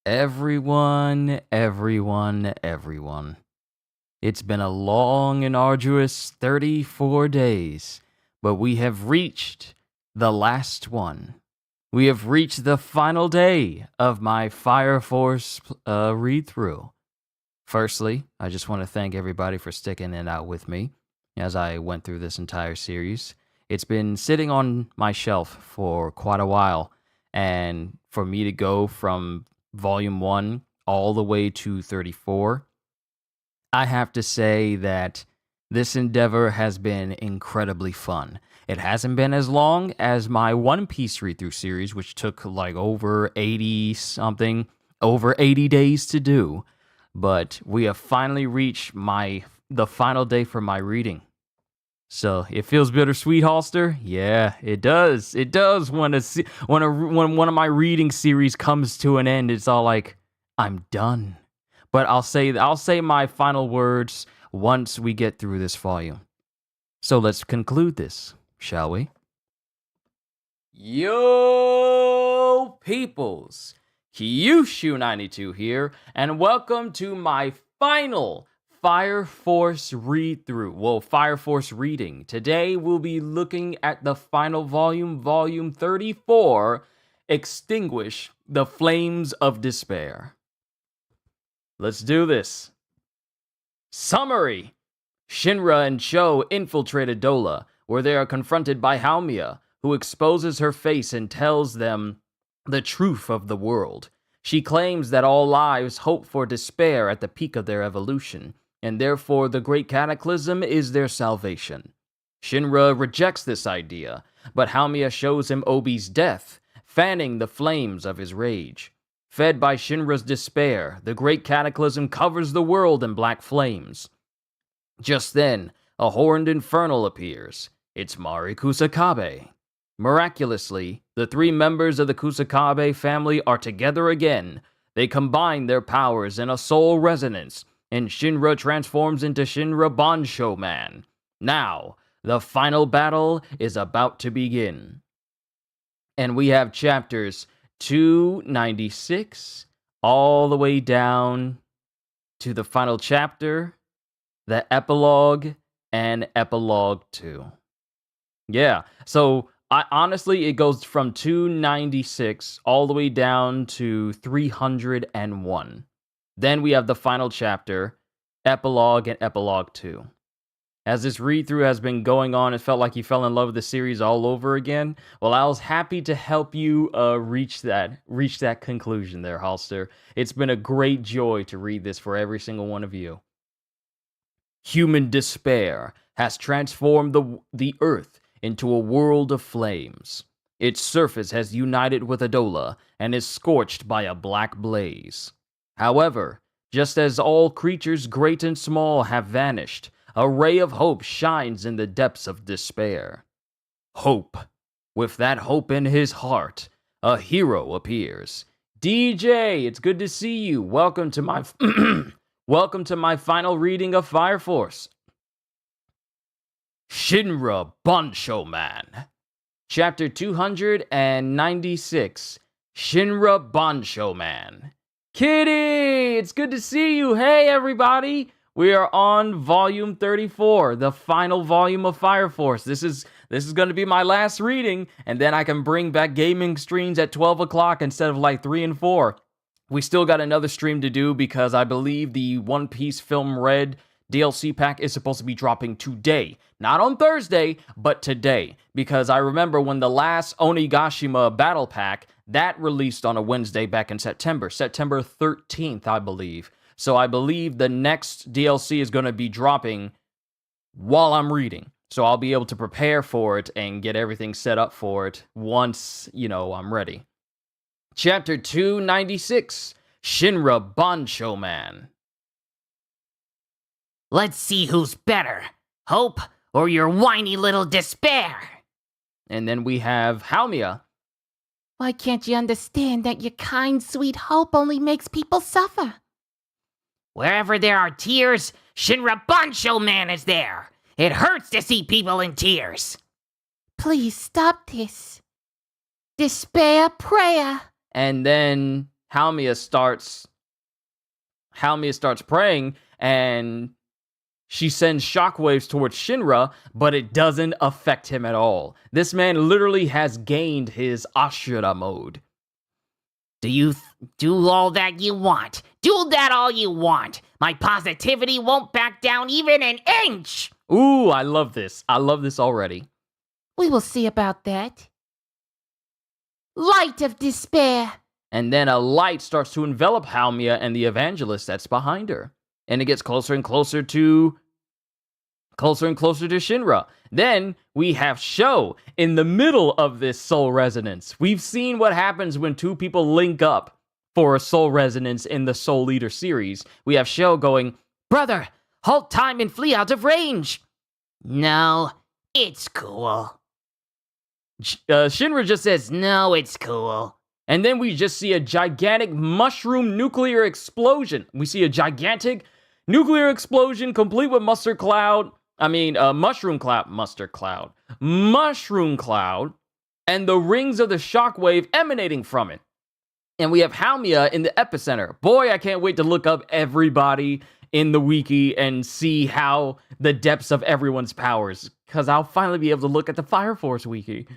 Everyone. It's been a long and arduous 34 days, but we have reached the last one. We have reached the final day of my Fire Force read through. Firstly, I just want to thank everybody for sticking it out with me as I went through this entire series. It's been sitting on my shelf for quite a while, and for me to go from Volume 1 all the way to 34, I have to say that this endeavor has been incredibly fun. It hasn't been as long as my One Piece read-through series, which took like over 80 days to do, but we have finally reached the final day for my reading. So it feels bittersweet, Halster. Yeah, it does. It does when one of my reading series comes to an end. It's all like, I'm done. But I'll say my final words once we get through this volume. So let's conclude this, shall we? Yo, peoples! Kyushu92 here, and welcome to my final Fire Force read-through. Well, Fire Force reading. Today we'll be looking at the final volume, Volume 34, Extinguish, the Flames of Despair. Let's do this. Summary. Shinra and Cho infiltrate Adola, where they are confronted by Haumia, who exposes her face and tells them the truth of the world. She claims that all lives hope for despair at the peak of their evolution, and therefore the Great Cataclysm is their salvation. Shinra rejects this idea, but Haumia shows him Obi's death, fanning the flames of his rage. Fed by Shinra's despair, the Great Cataclysm covers the world in black flames. Just then, a horned infernal appears. It's Mari Kusakabe. Miraculously, the three members of the Kusakabe family are together again. They combine their powers in a soul resonance, and Shinra transforms into Shinra Bansho Man. Now, the final battle is about to begin. And we have chapters 296 all the way down to the final chapter, the epilogue, and epilogue 2. Yeah, so honestly, it goes from 296 all the way down to 301. Then we have the final chapter, epilogue, and epilogue 2. As this read-through has been going on, it felt like you fell in love with the series all over again. Well, I was happy to help you reach that conclusion there, Halster. It's been a great joy to read this for every single one of you. Human despair has transformed the Earth into a world of flames. Its surface has united with Adola and is scorched by a black blaze. However, just as all creatures great and small have vanished, a ray of hope shines in the depths of despair. Hope. With that hope in his heart, a hero appears. DJ, it's good to see you. Welcome to my welcome to my final reading of Fire Force. Shinra Bansho Man. Chapter 296. Shinra Bansho Man. Kitty, it's good to see you. Hey, everybody. We are on Volume 34, the final volume of Fire Force. This is going to be my last reading, and then I can bring back gaming streams at 12 o'clock instead of like 3 and 4. We still got another stream to do because I believe the One Piece Film Red DLC pack is supposed to be dropping today. Not on Thursday, but today. Because I remember when the last Onigashima Battle Pack, that released on a Wednesday back in September 13th, I believe. So I believe the next DLC is going to be dropping while I'm reading. So I'll be able to prepare for it and get everything set up for it once, I'm ready. Chapter 296, Shinra Bansho Man. Let's see who's better, Hope or your whiny little despair. And then we have Haumia. Why can't you understand that your kind, sweet Hope only makes people suffer? Wherever there are tears, Shinra Bansho Man is there. It hurts to see people in tears. Please stop this. Despair prayer. And then Halmia starts praying, and she sends shockwaves towards Shinra, but it doesn't affect him at all. This man literally has gained his Ashura mode. Do you do all that you want? Do that all you want. My positivity won't back down even an inch. Ooh, I love this. I love this already. We will see about that. Light of despair. And then a light starts to envelop Halmia and the evangelist that's behind her. And it gets closer and closer to Shinra. Then we have Sho in the middle of this soul resonance. We've seen what happens when two people link up for a soul resonance in the Soul Eater series. We have Sho going, "Brother, halt time and flee out of range." "No, it's cool." Shinra just says, "No, it's cool." And then we just see a gigantic mushroom nuclear explosion. We see a gigantic nuclear explosion complete with mushroom cloud, and the rings of the shockwave emanating from it. And we have Halmia in the epicenter. Boy, I can't wait to look up everybody in the wiki and see how the depths of everyone's powers, because I'll finally be able to look at the Fire Force wiki.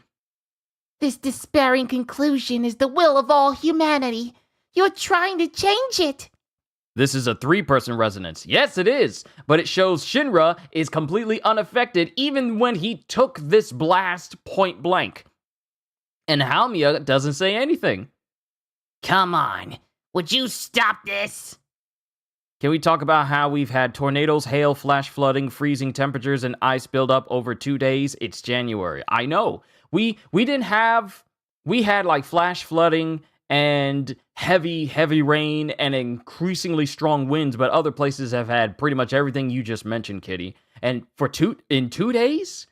This despairing conclusion is the will of all humanity. You're trying to change it. This is a 3-person resonance. Yes, it is. But it shows Shinra is completely unaffected even when he took this blast point blank. And Halmia doesn't say anything. Come on. Would you stop this? Can we talk about how we've had tornadoes, hail, flash flooding, freezing temperatures, and ice buildup over 2 days? It's January. I know. We had like flash flooding and heavy rain and increasingly strong winds, but other places have had pretty much everything you just mentioned, Kitty. And in 2 days?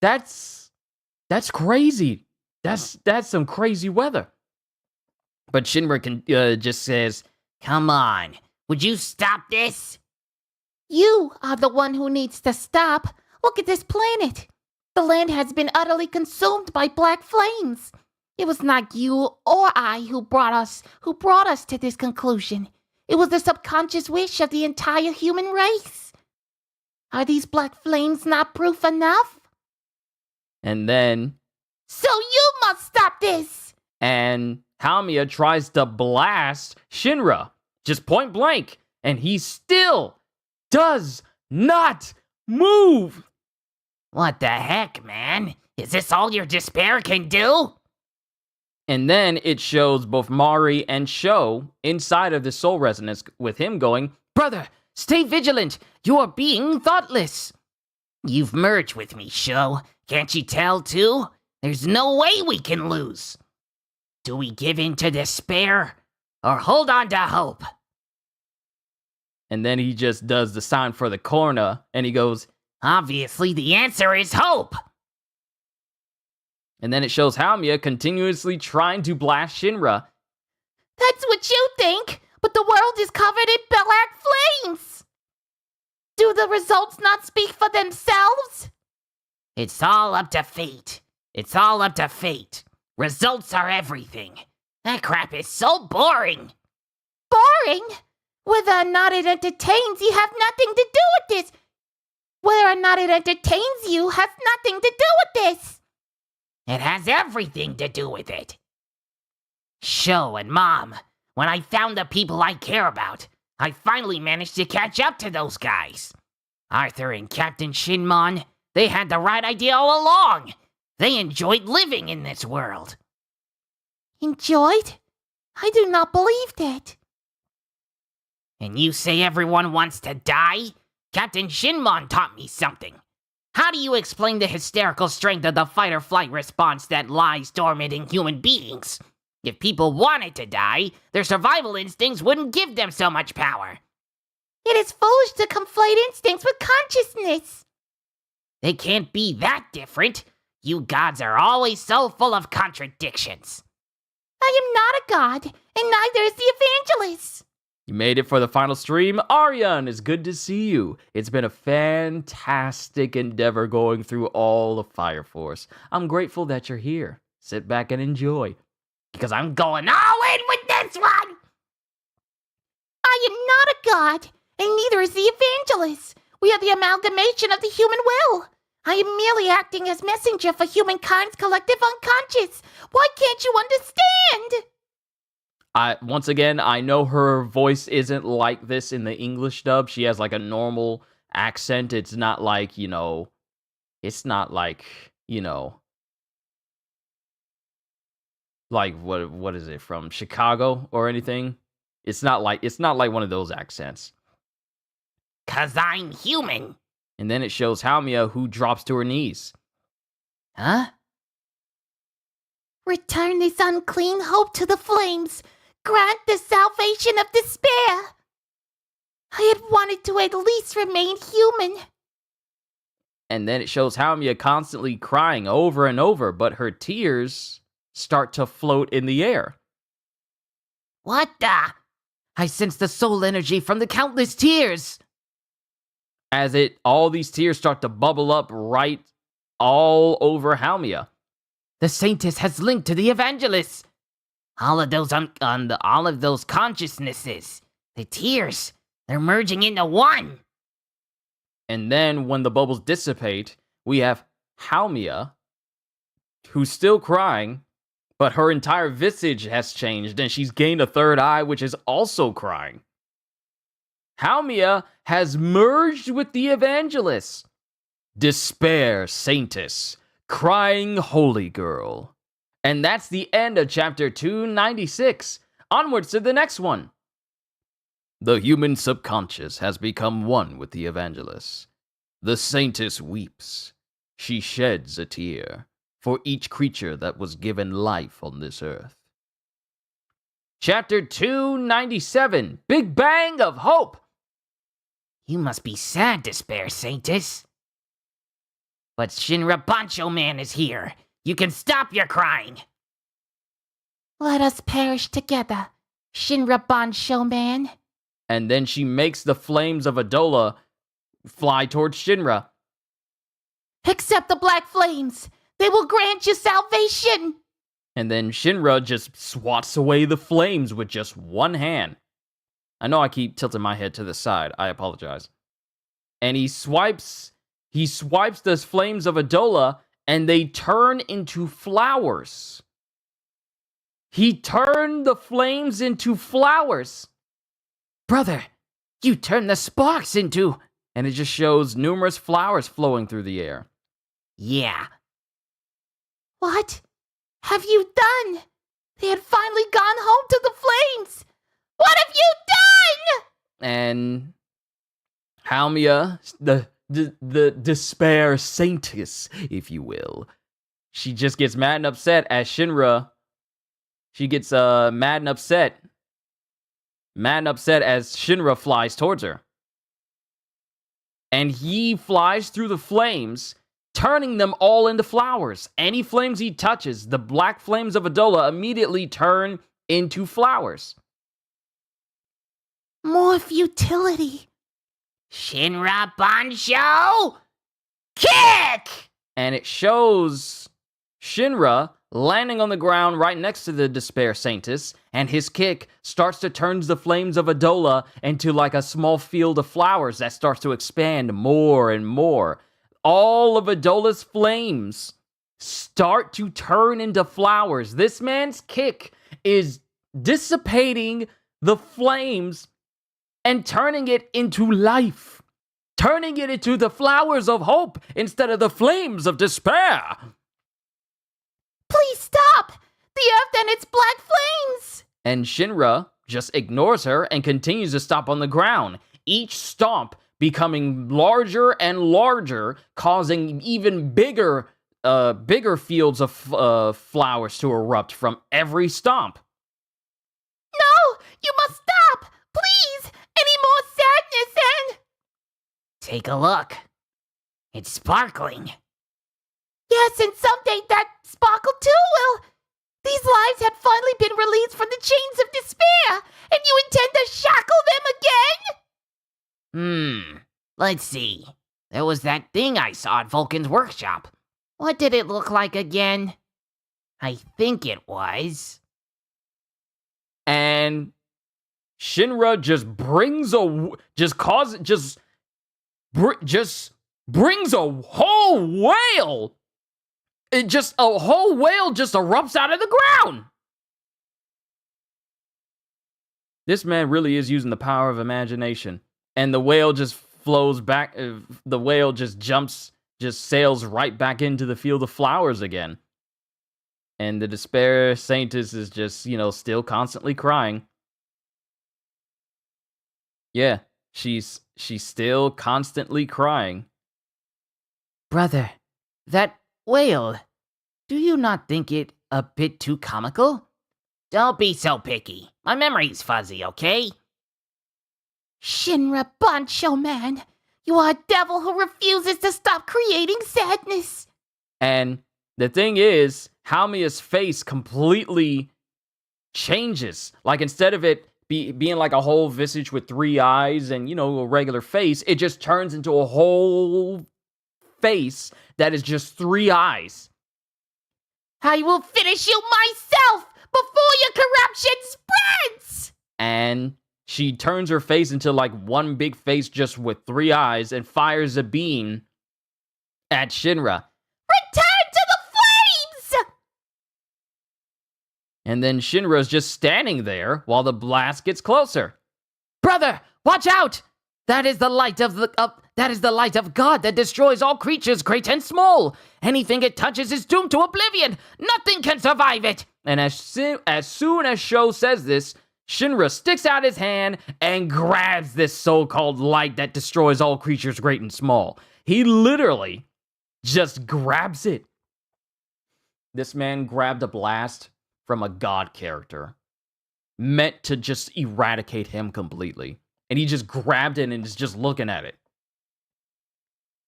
That's crazy. That's some crazy weather. But Shinra just says, "Come on. Would you stop this?" You are the one who needs to stop. Look at this planet. The land has been utterly consumed by black flames. It was not you or I who brought us to this conclusion. It was the subconscious wish of the entire human race. Are these black flames not proof enough? And then... So you must stop this! And Halmia tries to blast Shinra, just point blank, and he still does not move! What the heck, man? Is this all your despair can do? And then it shows both Mari and Sho inside of the soul resonance with him going, "Brother, stay vigilant. You are being thoughtless." "You've merged with me, Sho. Can't you tell, too? There's no way we can lose. Do we give in to despair or hold on to hope?" And then he just does the sign for the corner, and he goes, "Obviously, the answer is hope." And then it shows Halmia continuously trying to blast Shinra. That's what you think, but the world is covered in black flames. Do the results not speak for themselves? It's all up to fate. It's all up to fate. Results are everything. That crap is so boring. Boring? Whether or not it entertains you have nothing to do with this. Whether or not it entertains you has nothing to do with this. It has everything to do with it. Sho and Mom, when I found the people I care about, I finally managed to catch up to those guys. Arthur and Captain Shinmon, they had the right idea all along. They enjoyed living in this world. Enjoyed? I do not believe that. And you say everyone wants to die? Captain Shinmon taught me something. How do you explain the hysterical strength of the fight-or-flight response that lies dormant in human beings? If people wanted to die, their survival instincts wouldn't give them so much power. It is foolish to conflate instincts with consciousness. They can't be that different. You gods are always so full of contradictions. I am not a god, and neither is the evangelist. You made it for the final stream. Aryan, it's good to see you. It's been a fantastic endeavor going through all of Fire Force. I'm grateful that you're here. Sit back and enjoy. Because I'm going all in with this one! I am not a god, and neither is the evangelist. We are the amalgamation of the human will. I am merely acting as messenger for humankind's collective unconscious. Why can't you understand? Once again, I know her voice isn't like this in the English dub. She has like a normal accent. It's not like, like what is it, from Chicago or anything? It's not like one of those accents. 'Cause I'm human. And then it shows Haumia, who drops to her knees. Huh? Return this unclean hope to the flames. Grant the salvation of despair. I had wanted to at least remain human. And then it shows Haumia constantly crying over and over, but her tears start to float in the air. What the? I sense the soul energy from the countless tears. As all these tears start to bubble up right all over Haumia. The Saintess has linked to the Evangelist. All of those consciousnesses, the tears, they're merging into one. And then when the bubbles dissipate, we have Haumia, who's still crying, but her entire visage has changed, and she's gained a third eye, which is also crying. Haumia has merged with the Evangelist. Despair, Saintess. Crying Holy Girl. And that's the end of chapter 296. Onwards to the next one. The human subconscious has become one with the Evangelist. The Saintess weeps. She sheds a tear for each creature that was given life on this earth. Chapter 297, Big Bang of Hope. You must be sad, Despair, Saintess. But Shinra Bancho Man is here. You can stop your crying. Let us perish together, Shinra Bancho Man. And then she makes the flames of Adola fly towards Shinra. Accept the black flames. They will grant you salvation. And then Shinra just swats away the flames with just one hand. I know I keep tilting my head to the side. I apologize. And he swipes the flames of Adola, and they turn into flowers. He turned the flames into flowers. Brother, you turned the sparks into... And it just shows numerous flowers flowing through the air. Yeah. What have you done? They had finally gone home to the flames. What have you done? And Haumia, the Despair Saintess, if you will, she just gets mad and upset as Shinra. She gets mad and upset as Shinra flies towards her. And he flies through the flames, turning them all into flowers. Any flames he touches, the black flames of Adola immediately turn into flowers. More futility. Shinra Bancho, kick! And it shows Shinra landing on the ground right next to the Despair Saintess, and his kick starts to turn the flames of Adola into like a small field of flowers that starts to expand more and more. All of Adola's flames start to turn into flowers. This man's kick is dissipating the flames and turning it into life. Turning it into the flowers of hope instead of the flames of despair. Please stop! The earth and its black flames! And Shinra just ignores her and continues to stomp on the ground. Each stomp becoming larger and larger, causing even bigger fields of flowers to erupt from every stomp. No! You must stop! Please! Any more sadness and... Take a look. It's sparkling. Yes, and someday that sparkle too will... These lives had finally been released from the chains of despair, and you intend to shackle them again? Let's see. There was that thing I saw at Vulcan's workshop. What did it look like again? I think it was... And and Shinra just brings brings a whole whale. A whole whale just erupts out of the ground. This man really is using the power of imagination. And the whale just flows back. The whale just sails right back into the field of flowers again. And the Despair Saintess is just, still constantly crying. Yeah, she's still constantly crying. Brother, that whale, do you not think it a bit too comical? Don't be so picky. My memory's fuzzy, okay? Shinra Bancho Man, you are a devil who refuses to stop creating sadness. And the thing is, Haumia's face completely changes. Like, instead of it being like a whole visage with 3 eyes and, a regular face, it just turns into a whole face that is just 3 eyes. I will finish you myself before your corruption spreads! And she turns her face into like one big face just with 3 eyes and fires a beam at Shinra. Return to the flames! And then Shinra's just standing there while the blast gets closer. Brother, watch out! That is the light of God that destroys all creatures, great and small. Anything it touches is doomed to oblivion. Nothing can survive it. And as soon as Sho says this, Shinra sticks out his hand and grabs this so-called light that destroys all creatures, great and small. He literally just grabs it. This man grabbed a blast from a god character, meant to just eradicate him completely. And he just grabbed it and is just looking at it.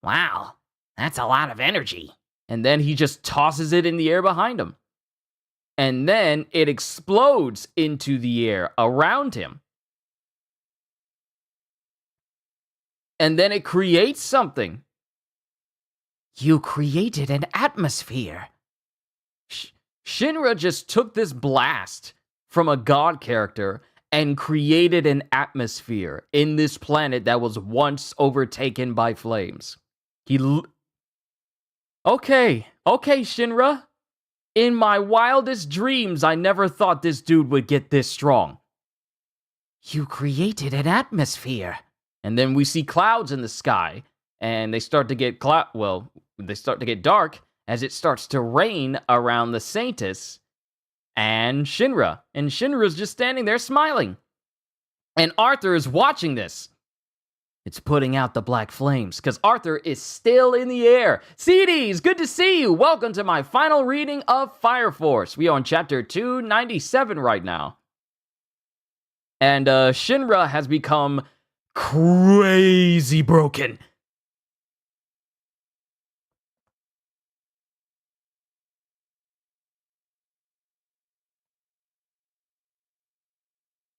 Wow, that's a lot of energy. And then he just tosses it in the air behind him. And then it explodes into the air around him. And then it creates something. You created an atmosphere. Shinra just took this blast from a god character and created an atmosphere in this planet that was once overtaken by flames. Okay, Shinra. In my wildest dreams, I never thought this dude would get this strong. You created an atmosphere. And then we see clouds in the sky, and they start to get dark as it starts to rain around the Saintess and Shinra. And Shinra's just standing there smiling. And Arthur is watching this. It's putting out the black flames, because Arthur is still in the air. CDs, good to see you. Welcome to my final reading of Fire Force. We are on chapter 297 right now. And Shinra has become crazy broken.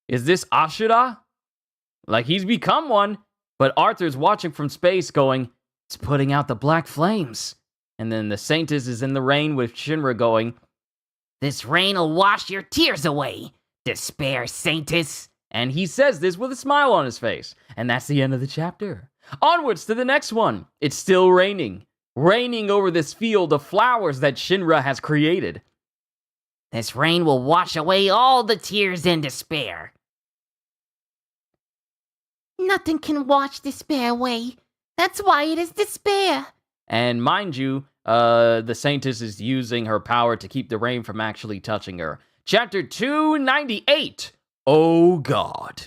Is this Ashura? Like, he's become one. But Arthur's watching from space going, it's putting out the black flames. And then the Saintess is in the rain with Shinra going, this rain will wash your tears away, Despair Saintess. And he says this with a smile on his face. And that's the end of the chapter. Onwards to the next one. It's still raining. Raining over this field of flowers that Shinra has created. This rain will wash away all the tears and despair. Nothing can wash despair away. That's why it is despair. And mind you, the Saintess is using her power to keep the rain from actually touching her. Chapter 298. Oh God.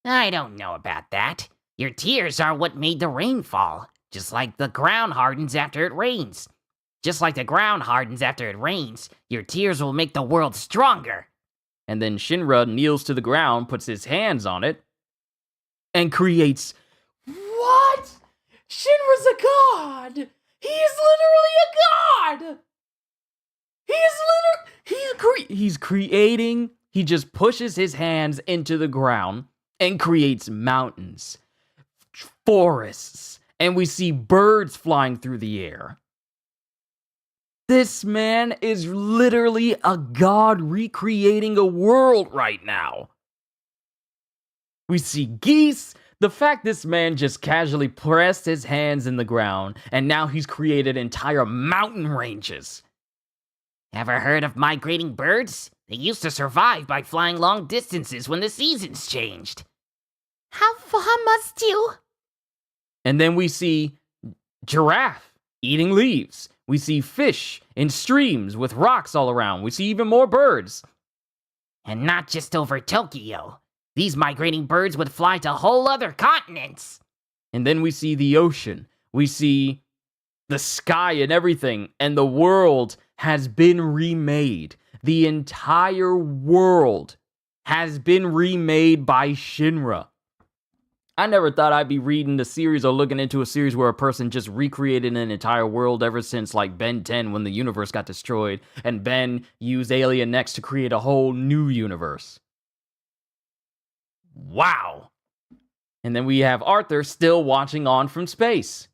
I don't know about that. Your tears are what made the rain fall. Just like the ground hardens after it rains. Just like the ground hardens after it rains, your tears will make the world stronger. And then Shinra kneels to the ground, puts his hands on it, and creates... What? Shinra's a god! He is literally a god! He's creating... He just pushes his hands into the ground and creates mountains, forests, and we see birds flying through the air. This man is literally a god recreating a world right now. We see geese. The fact this man just casually pressed his hands in the ground, and now he's created entire mountain ranges. Ever heard of migrating birds? They used to survive by flying long distances when the seasons changed. How far must you? And then we see giraffe eating leaves. We see fish in streams with rocks all around. We see even more birds. And not just over Tokyo. These migrating birds would fly to whole other continents. And then we see the ocean. We see the sky and everything. And the world has been remade. The entire world has been remade by Shinra. I never thought I'd be reading a series or looking into a series where a person just recreated an entire world ever since like Ben 10 when the universe got destroyed and Ben used Alien X to create a whole new universe. Wow. And then we have Arthur still watching on from space.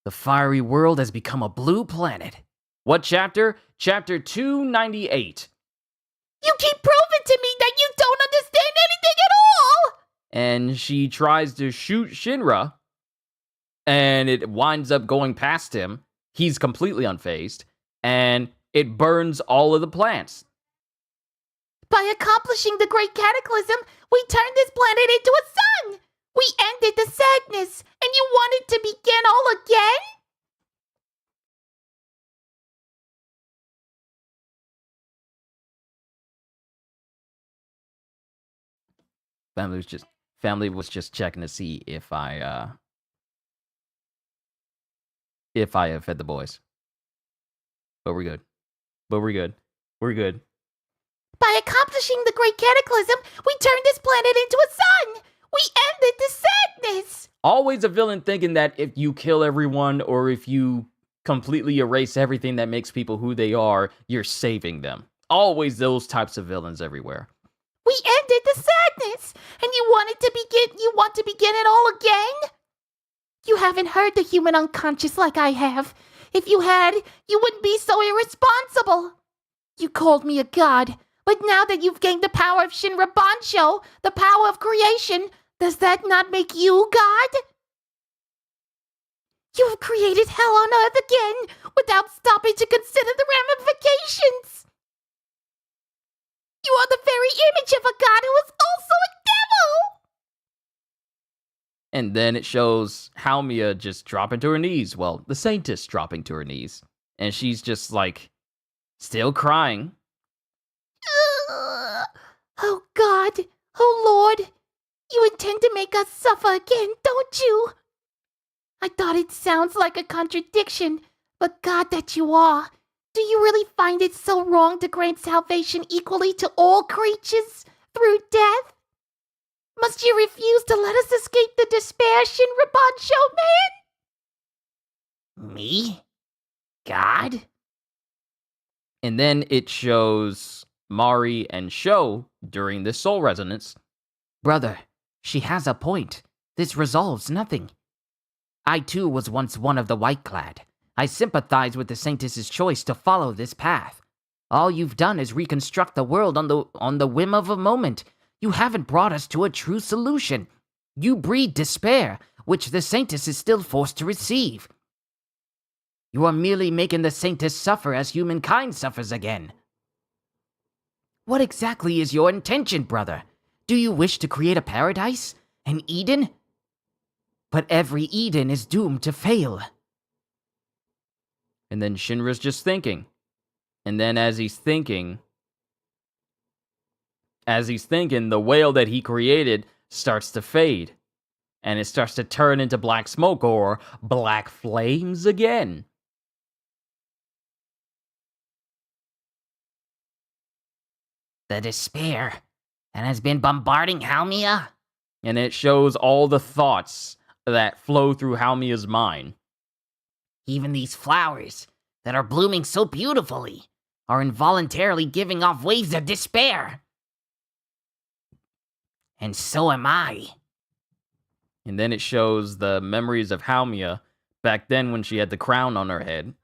The fiery world has become a blue planet. What chapter? Chapter 298. You keep proving to me that you don't understand anything at all! And she tries to shoot Shinra, and it winds up going past him. He's completely unfazed, and it burns all of the plants. By accomplishing the great cataclysm, we turned this planet into a sun! We ended the sadness, and you wanted to begin all again? Family was just checking to see if I have fed the boys. But we're good. We're good. By accomplishing the great cataclysm, we turned this planet into a sun! We ended the sadness! Always a villain thinking that if you kill everyone or if you completely erase everything that makes people who they are, you're saving them. Always those types of villains everywhere. We ended the sadness, and you want to begin it all again? You haven't heard the human unconscious like I have. If you had, you wouldn't be so irresponsible. You called me a god, but now that you've gained the power of Shinra Bansho, the power of creation, does that not make you god? You have created hell on earth again, without stopping to consider the ramifications. You are the very image of a god who is also a devil! And then it shows Haumia just dropping to her knees. Well, the Saintess dropping to her knees. And she's just like, still crying. Oh God, oh Lord, you intend to make us suffer again, don't you? I thought it sounds like a contradiction, but God that you are, do you really find it so wrong to grant salvation equally to all creatures through death? Must you refuse to let us escape the despair, Shinra Bansho man? Me? God? And then it shows Mari and Sho during this soul resonance. Brother, she has a point. This resolves nothing. I too was once one of the white-clad. I sympathize with the Saintess's choice to follow this path. All you've done is reconstruct the world on the whim of a moment. You haven't brought us to a true solution. You breed despair, which the Saintess is still forced to receive. You are merely making the Saintess suffer as humankind suffers again. What exactly is your intention, brother? Do you wish to create a paradise? An Eden? But every Eden is doomed to fail. And then Shinra's just thinking. And then as he's thinking, the whale that he created starts to fade. And it starts to turn into black smoke or black flames again. The despair that has been bombarding Haumia? And it shows all the thoughts that flow through Haumia's mind. Even these flowers that are blooming so beautifully are involuntarily giving off waves of despair. And so am I. And then it shows the memories of Haumia back then when she had the crown on her head.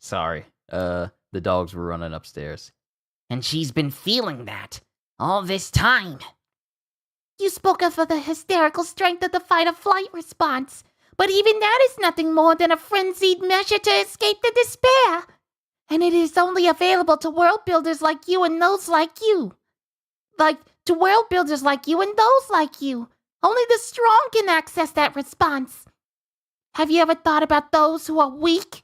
Sorry. The dogs were running upstairs. And she's been feeling that all this time. You spoke of the hysterical strength of the fight-or-flight response, but even that is nothing more than a frenzied measure to escape the despair. And it is only available to world builders like you and those like you. To world builders like you and those like you. Only the strong can access that response. Have you ever thought about those who are weak?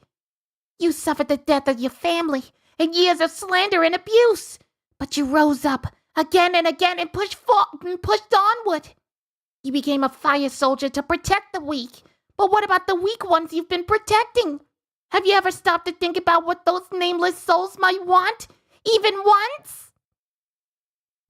You suffered the death of your family and years of slander and abuse, but you rose up again and again and pushed onward. You became a fire soldier to protect the weak. But what about the weak ones you've been protecting? Have you ever stopped to think about what those nameless souls might want, even once?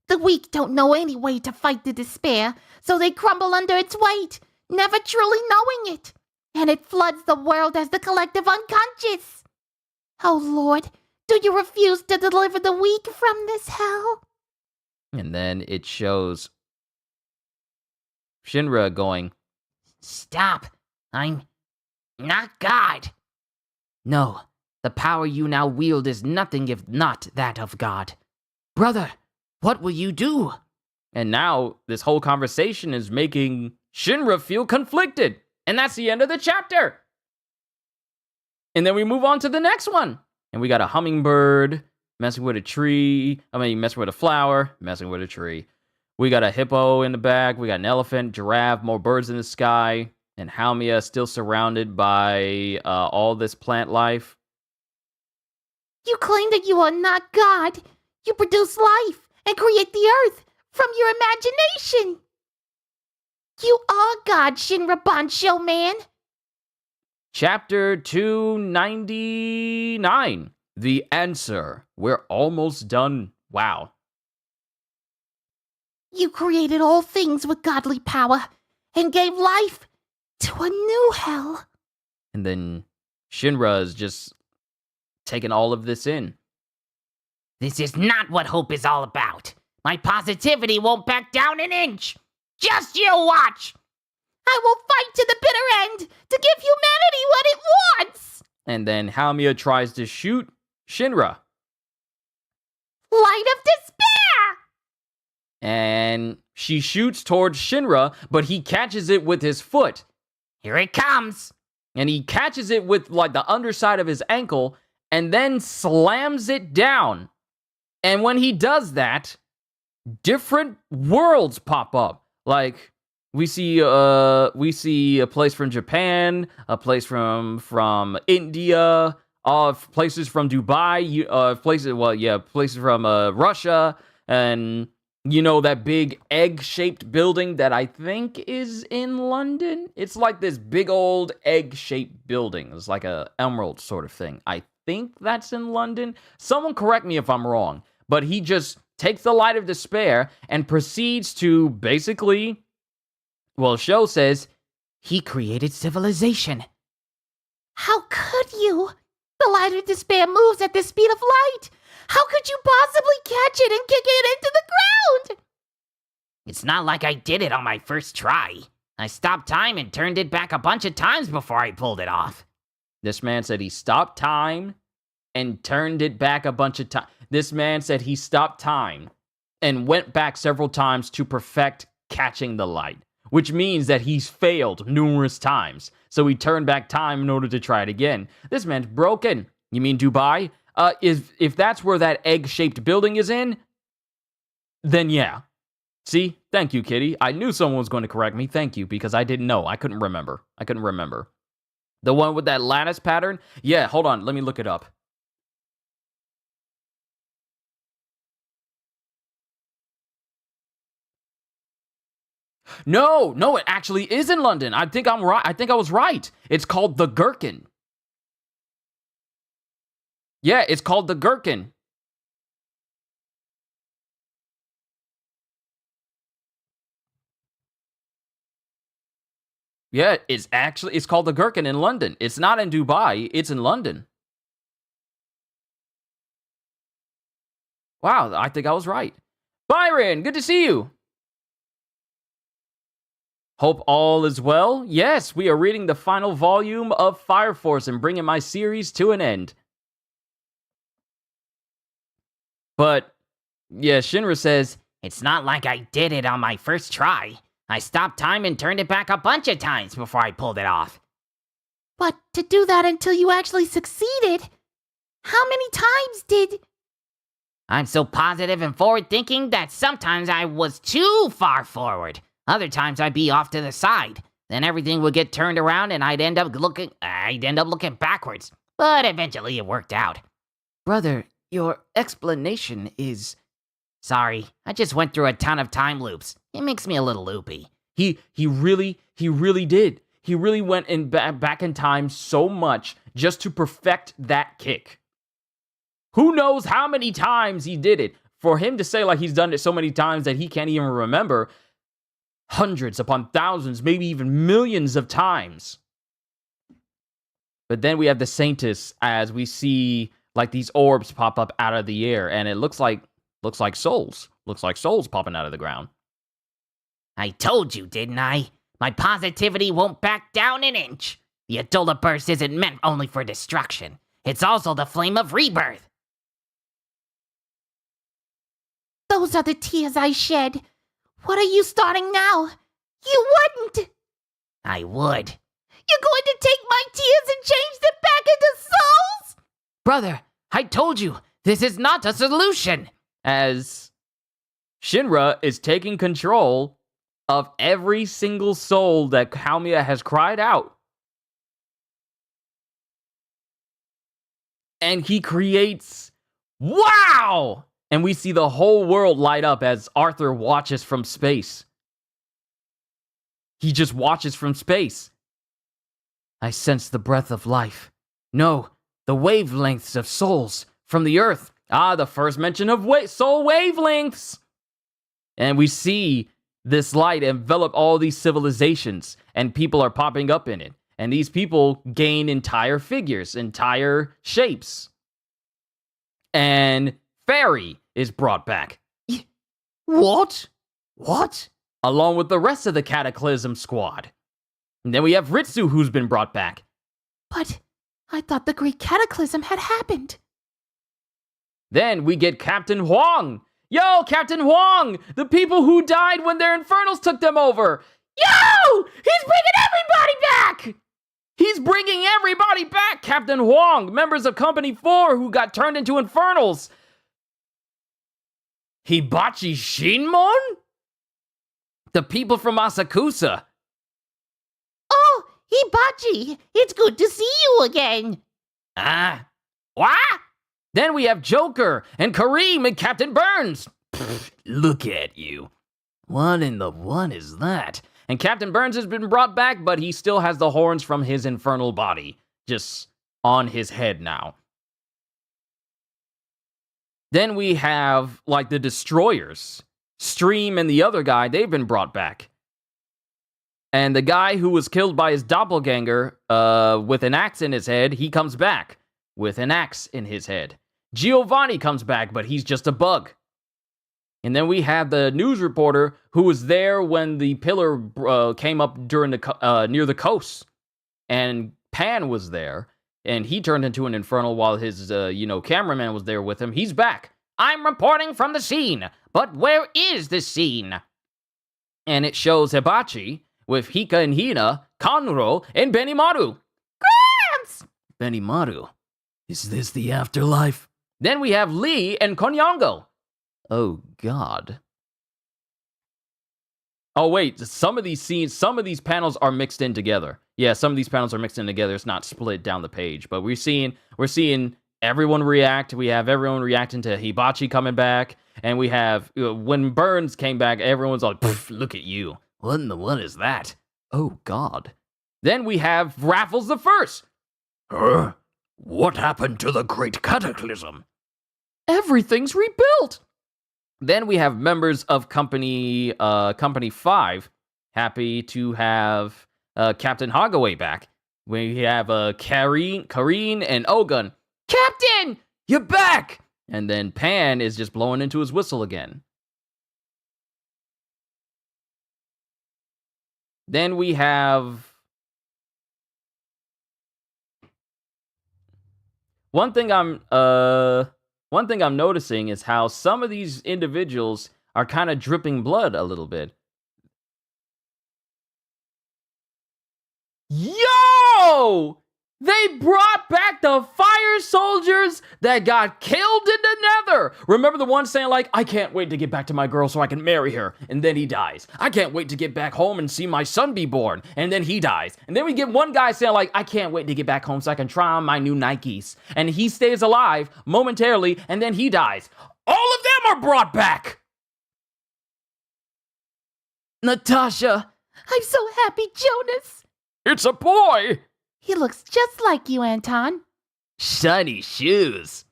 The weak don't know any way to fight the despair, so they crumble under its weight, never truly knowing it. And it floods the world as the collective unconscious. Oh Lord, do you refuse to deliver the weak from this hell? And then it shows Shinra going, Stop. I'm not God. No, the power you now wield is nothing if not that of God. Brother, what will you do? and now this whole conversation is making Shinra feel conflicted. And that's the end of the chapter. And then we move on to the next one. And we got a hummingbird messing with a tree. Messing with a flower, messing with a tree. We got a hippo in the back. We got an elephant, giraffe, more birds in the sky. And Haumia still surrounded by all this plant life. You claim that you are not God. You produce life and create the earth from your imagination. You are God, Shinra Bancho Man. Chapter 299. The answer. We're almost done. Wow. You created all things with godly power and gave life to a new hell. And then Shinra is just taking all of this in. This is not what hope is all about. My positivity won't back down an inch. Just you watch. I will fight to the bitter end to give humanity what it wants. And then Haumia tries to shoot Shinra. Light of despair. And she shoots towards Shinra, but he catches it with his foot. Here it comes. And he catches it with like the underside of his ankle and then slams it down. And when he does that, different worlds pop up. Like we see a place from Japan, a place from India, places from Dubai, places from Russia, and that big egg-shaped building that I think is in London. It's like this big old egg-shaped building. It's like a emerald sort of thing. I think that's in London. Someone correct me if I'm wrong. But he just takes the light of despair and proceeds to basically, Sho says, he created civilization. How could you? The light of despair moves at the speed of light. How could you possibly catch it and kick it into the ground? It's not like I did it on my first try. I stopped time and turned it back a bunch of times before I pulled it off. This man said he stopped time and turned it back a bunch of times. This man said he stopped time and went back several times to perfect catching the light, which means that he's failed numerous times. So he turned back time in order to try it again. This man's broken. You mean Dubai? If that's where that egg-shaped building is in, then yeah. See? Thank you, Kitty. I knew someone was going to correct me. Thank you, because I didn't know. I couldn't remember. The one with that lattice pattern? Yeah, hold on. Let me look it up. No, it actually is in London. I think I'm right. I think I was right. It's called the Gherkin. Yeah, it's called the Gherkin. Yeah, it's called the Gherkin in London. It's not in Dubai, it's in London. Wow, I think I was right. Byron, good to see you. Hope all is well. Yes, we are reading the final volume of Fire Force and bringing my series to an end. But yeah, Shinra says, It's not like I did it on my first try. I stopped time and turned it back a bunch of times before I pulled it off. But to do that until you actually succeeded, how many times did... I'm so positive and forward-thinking that sometimes I was too far forward. Other times I'd be off to the side. Then everything would get turned around and I'd end up looking backwards. But eventually it worked out. brother, your explanation is... Sorry, I just went through a ton of time loops. It makes me a little loopy. He really did. He really went back in time so much just to perfect that kick. Who knows how many times he did it? For him to say like he's done it so many times that he can't even remember, hundreds upon thousands, maybe even millions of times. But then we have the Saintus as we see like these orbs pop up out of the air, and it looks like souls. Looks like souls popping out of the ground. I told you, didn't I? My positivity won't back down an inch. The Adola burst isn't meant only for destruction. It's also the flame of rebirth. Those are the tears I shed. What are you starting now? You wouldn't! I would. You're going to take my tears and change them back into souls? Brother, I told you, this is not a solution. As Shinra is taking control of every single soul that Haomiya has cried out. And he creates... Wow! And we see the whole world light up as Arthur watches from space. He just watches from space. I sense the breath of life. No, the wavelengths of souls from the earth. Ah, the first mention of soul wavelengths. And we see this light envelop all these civilizations, and people are popping up in it. And these people gain entire figures, entire shapes. And Fairy is brought back. What? What? Along with the rest of the Cataclysm squad. And then we have Ritsu, who's been brought back. But I thought the Great Cataclysm had happened. Then we get Captain Huang. Yo, Captain Huang! The people who died when their infernals took them over. Yo! He's bringing everybody back! He's bringing everybody back, Captain Huang! Members of Company 4 who got turned into infernals. Hibachi Shinmon? The people from Asakusa. Oh, Hibachi, it's good to see you again. What? Then we have Joker and Kareem and Captain Burns. Look at you. What in the what is that? And Captain Burns has been brought back, but he still has the horns from his infernal body just on his head now. Then we have, like, the Destroyers. Stream and the other guy, they've been brought back. And the guy who was killed by his doppelganger with an axe in his head, he comes back with an axe in his head. Giovanni comes back, but he's just a bug. And then we have the news reporter who was there when the pillar came up during the near the coast. And Pan was there, and he turned into an infernal while his cameraman was there with him. He's back. I'm reporting from the scene, but where is this scene? And it shows Hibachi with Hika and Hina, Kanro, and Benimaru. Gramps! Benimaru, is this the afterlife? Then we have Lee and Konyango. Oh, God. Oh, wait, some of these panels are mixed in together. Yeah, some of these panels are mixed in together. It's not split down the page, but we're seeing everyone react. We have everyone reacting to Hibachi coming back, and we have, when Burns came back, everyone's like, look at you. What is that? Oh, God. Then we have Raffles the First. What happened to the Great Cataclysm? Everything's rebuilt. Then we have members of Company 5, happy to have Captain Hogaway back. We have Kareen and Ogun. Captain, you're back! And then Pan is just blowing into his whistle again. Then we have... One thing I'm one thing I'm noticing is how some of these individuals are kind of dripping blood a little bit. Yo! They brought back the fire soldiers that got killed in the Nether. Remember the one saying like, I can't wait to get back to my girl so I can marry her. And then he dies. I can't wait to get back home and see my son be born. And then he dies. And then we get one guy saying like, I can't wait to get back home so I can try on my new Nikes. And he stays alive momentarily and then he dies. All of them are brought back. Natasha. I'm so happy, Jonas. It's a boy. He looks just like you, Anton. Shiny shoes.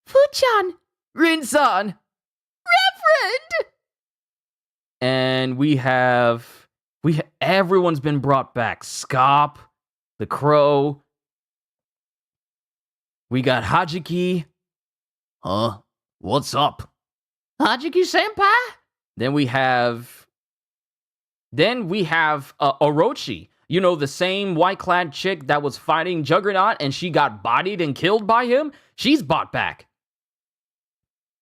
Fuchan. Rinsan. Reverend. And everyone's been brought back. Scop, the Crow. We got Hajiki. Huh? What's up? Hajiki-senpai? Then we have Orochi. You know, the same white-clad chick that was fighting Juggernaut and she got bodied and killed by him? She's brought back.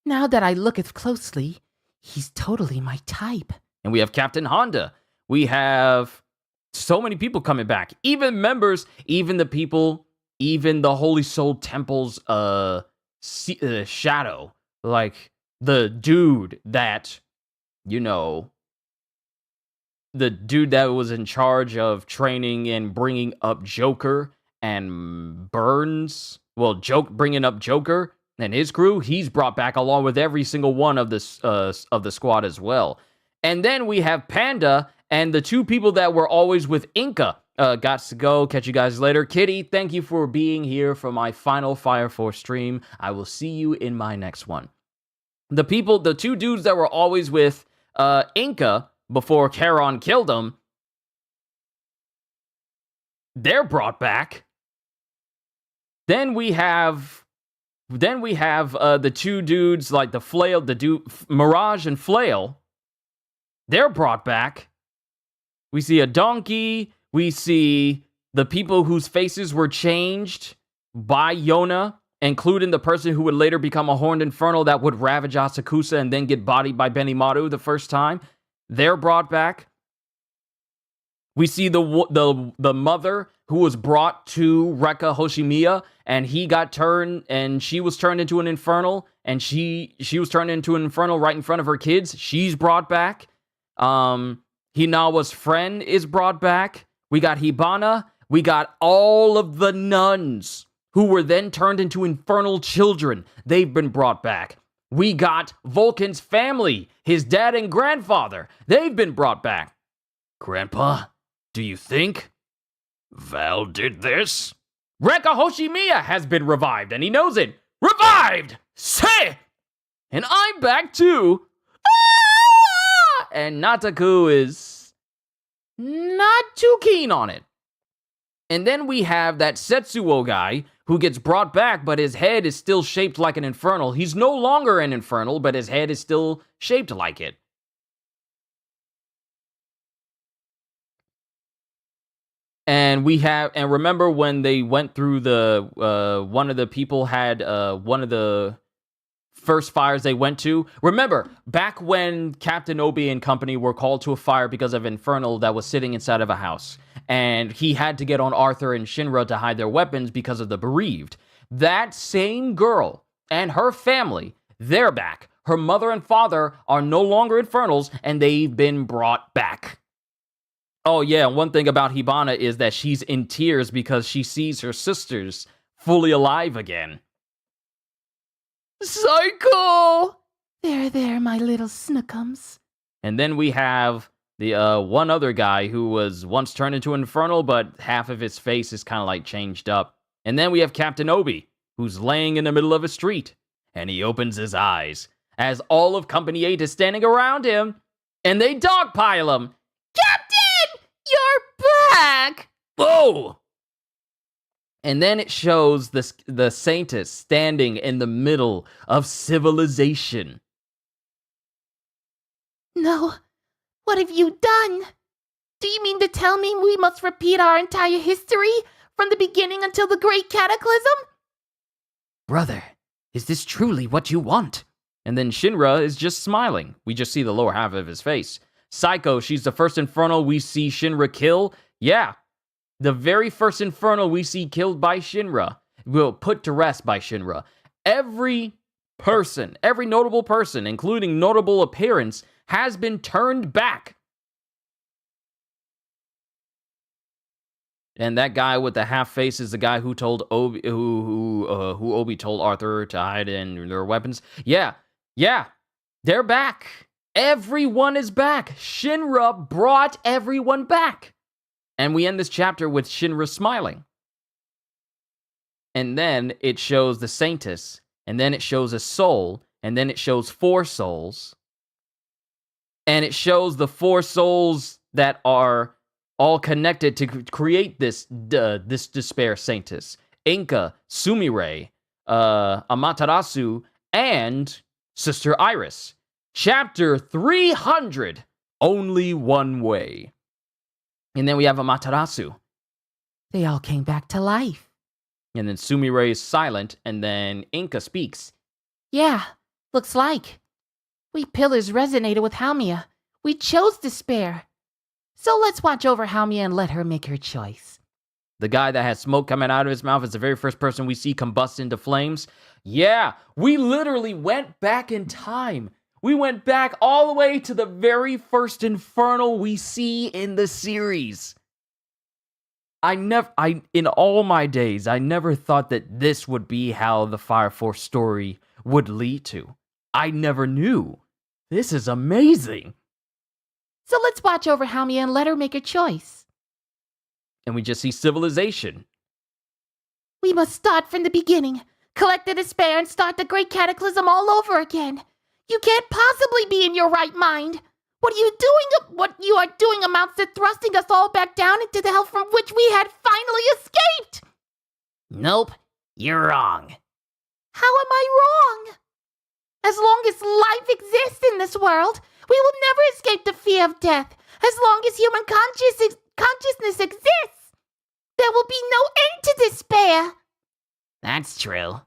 Now that I look at closely, he's totally my type. And we have Captain Honda. We have so many people coming back. Even members, even the people, even the Holy Soul Temple's shadow. Like, the dude that, you know... the dude that was in charge of training and bringing up Joker and Burns, bringing up Joker and his crew, he's brought back along with every single one of the squad as well. And then we have Panda and the two people that were always with Inca. Got to go. Catch you guys later. Kitty, thank you for being here for my final Fire Force stream. I will see you in my next one. The two dudes that were always with Inca before Charon killed him, they're brought back. Then we have the two dudes like the Flail, Mirage and Flail. They're brought back. We see a donkey. We see the people whose faces were changed by Yona, including the person who would later become a Horned Infernal that would ravage Asakusa and then get bodied by Benimaru the first time. They're brought back. We see the mother who was brought to Rekka Hoshimiya, and she was turned into an infernal, and she was turned into an infernal right in front of her kids. She's brought back. Hinawa's friend is brought back. We got Hibana. We got all of the nuns who were then turned into infernal children. They've been brought back. We got Vulcan's family, his dad and grandfather. They've been brought back. Grandpa, do you think Val did this? Rekka Hoshimiya has been revived, and he knows it. Revived! Say! And I'm back too. Ah! And Nataku is not too keen on it. And then we have that Setsuo guy who gets brought back, but his head is still shaped like an infernal. He's no longer an infernal, but his head is still shaped like it. And remember when they went through one of the people had one of the first fires they went to. Remember, back when Captain Obi and company were called to a fire because of infernal that was sitting inside of a house. And he had to get on Arthur and Shinra to hide their weapons because of the bereaved. That same girl and her family, they're back. Her mother and father are no longer infernals, and they've been brought back. Oh yeah, one thing about Hibana is that she's in tears because she sees her sisters fully alive again. Psycho! There, my little snookums. And then we have the one other guy who was once turned into an infernal, but half of his face is kind of like changed up. And then we have Captain Obi, who's laying in the middle of a street, and he opens his eyes as all of Company 8 is standing around him, and they dogpile him. Captain, you're back! Whoa! And then it shows the Saintess standing in the middle of civilization. No, what have you done? Do you mean to tell me we must repeat our entire history from the beginning until the Great Cataclysm? Brother, is this truly what you want? And then Shinra is just smiling. We just see the lower half of his face. Psycho, she's the first Infernal we see Shinra kill. Yeah, the very first Infernal we see killed by Shinra. Will put to rest by Shinra. Every person, every notable person, including notable appearance, has been turned back. And that guy with the half face is the guy who told Obi, who Obi told Arthur to hide in their weapons. Yeah, they're back. Everyone is back. Shinra brought everyone back. And we end this chapter with Shinra smiling. And then it shows the Saintess, and then it shows a soul, and then it shows 4 souls. And it shows the 4 souls that are all connected to create this despair Saintess. Inka, Sumire, Amaterasu, and Sister Iris. Chapter 300, Only One Way. And then we have Amaterasu. They all came back to life. And then Sumire is silent, and then Inka speaks. Yeah, looks like. We pillars resonated with Haumia. We chose despair. So let's watch over Haumia and let her make her choice. The guy that has smoke coming out of his mouth is the very first person we see combust into flames. Yeah, we literally went back in time. We went back all the way to the very first Infernal we see in the series. In all my days, I never thought that this would be how the Fire Force story would lead to. I never knew. This is amazing. So let's watch over Haumia and let her make her choice. And we just see civilization. We must start from the beginning, collect the despair, and start the great cataclysm all over again. You can't possibly be in your right mind. What you are doing amounts to thrusting us all back down into the hell from which we had finally escaped. Nope, you're wrong. How am I wrong? As long as life exists in this world, we will never escape the fear of death. As long as human consciousness exists, there will be no end to despair. That's true.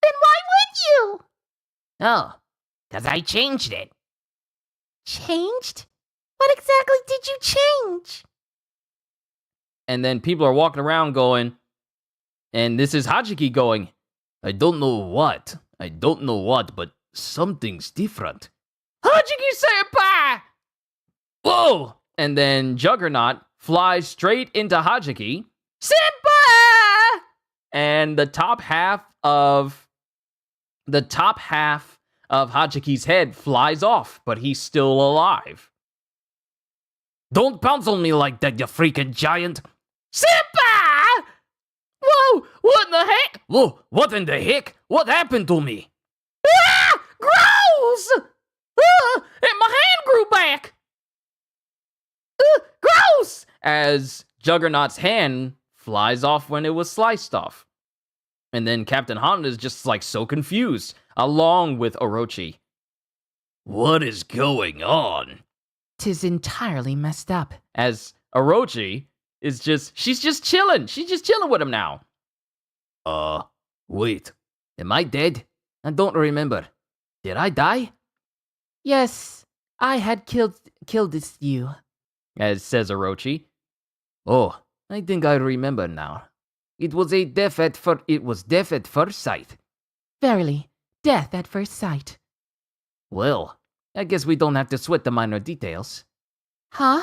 Then why would you? Oh, 'cause I changed it. Changed? What exactly did you change? And then people are walking around going, and this is Hajiki going, I don't know what, but something's different. Hajiki-senpai! Whoa! And then Juggernaut flies straight into Hajiki. Senpai! And the top half of Hajiki's head flies off, but he's still alive. Don't pounce on me like that, you freaking giant. Senpai! Whoa, what in the heck? Whoa, what in the heck? What happened to me? Ah! Gross! And my hand grew back! Gross! As Juggernaut's hand flies off when it was sliced off. And then Captain Honda is just like so confused, along with Orochi. What is going on? 'Tis entirely messed up. As Orochi is she's just chilling. She's just chilling with him now. Wait. Am I dead? I don't remember. Did I die? Yes, I had killed this you. As says Orochi. Oh, I think I remember now. It was death at first sight. Verily, death at first sight. Well, I guess we don't have to sweat the minor details. Huh?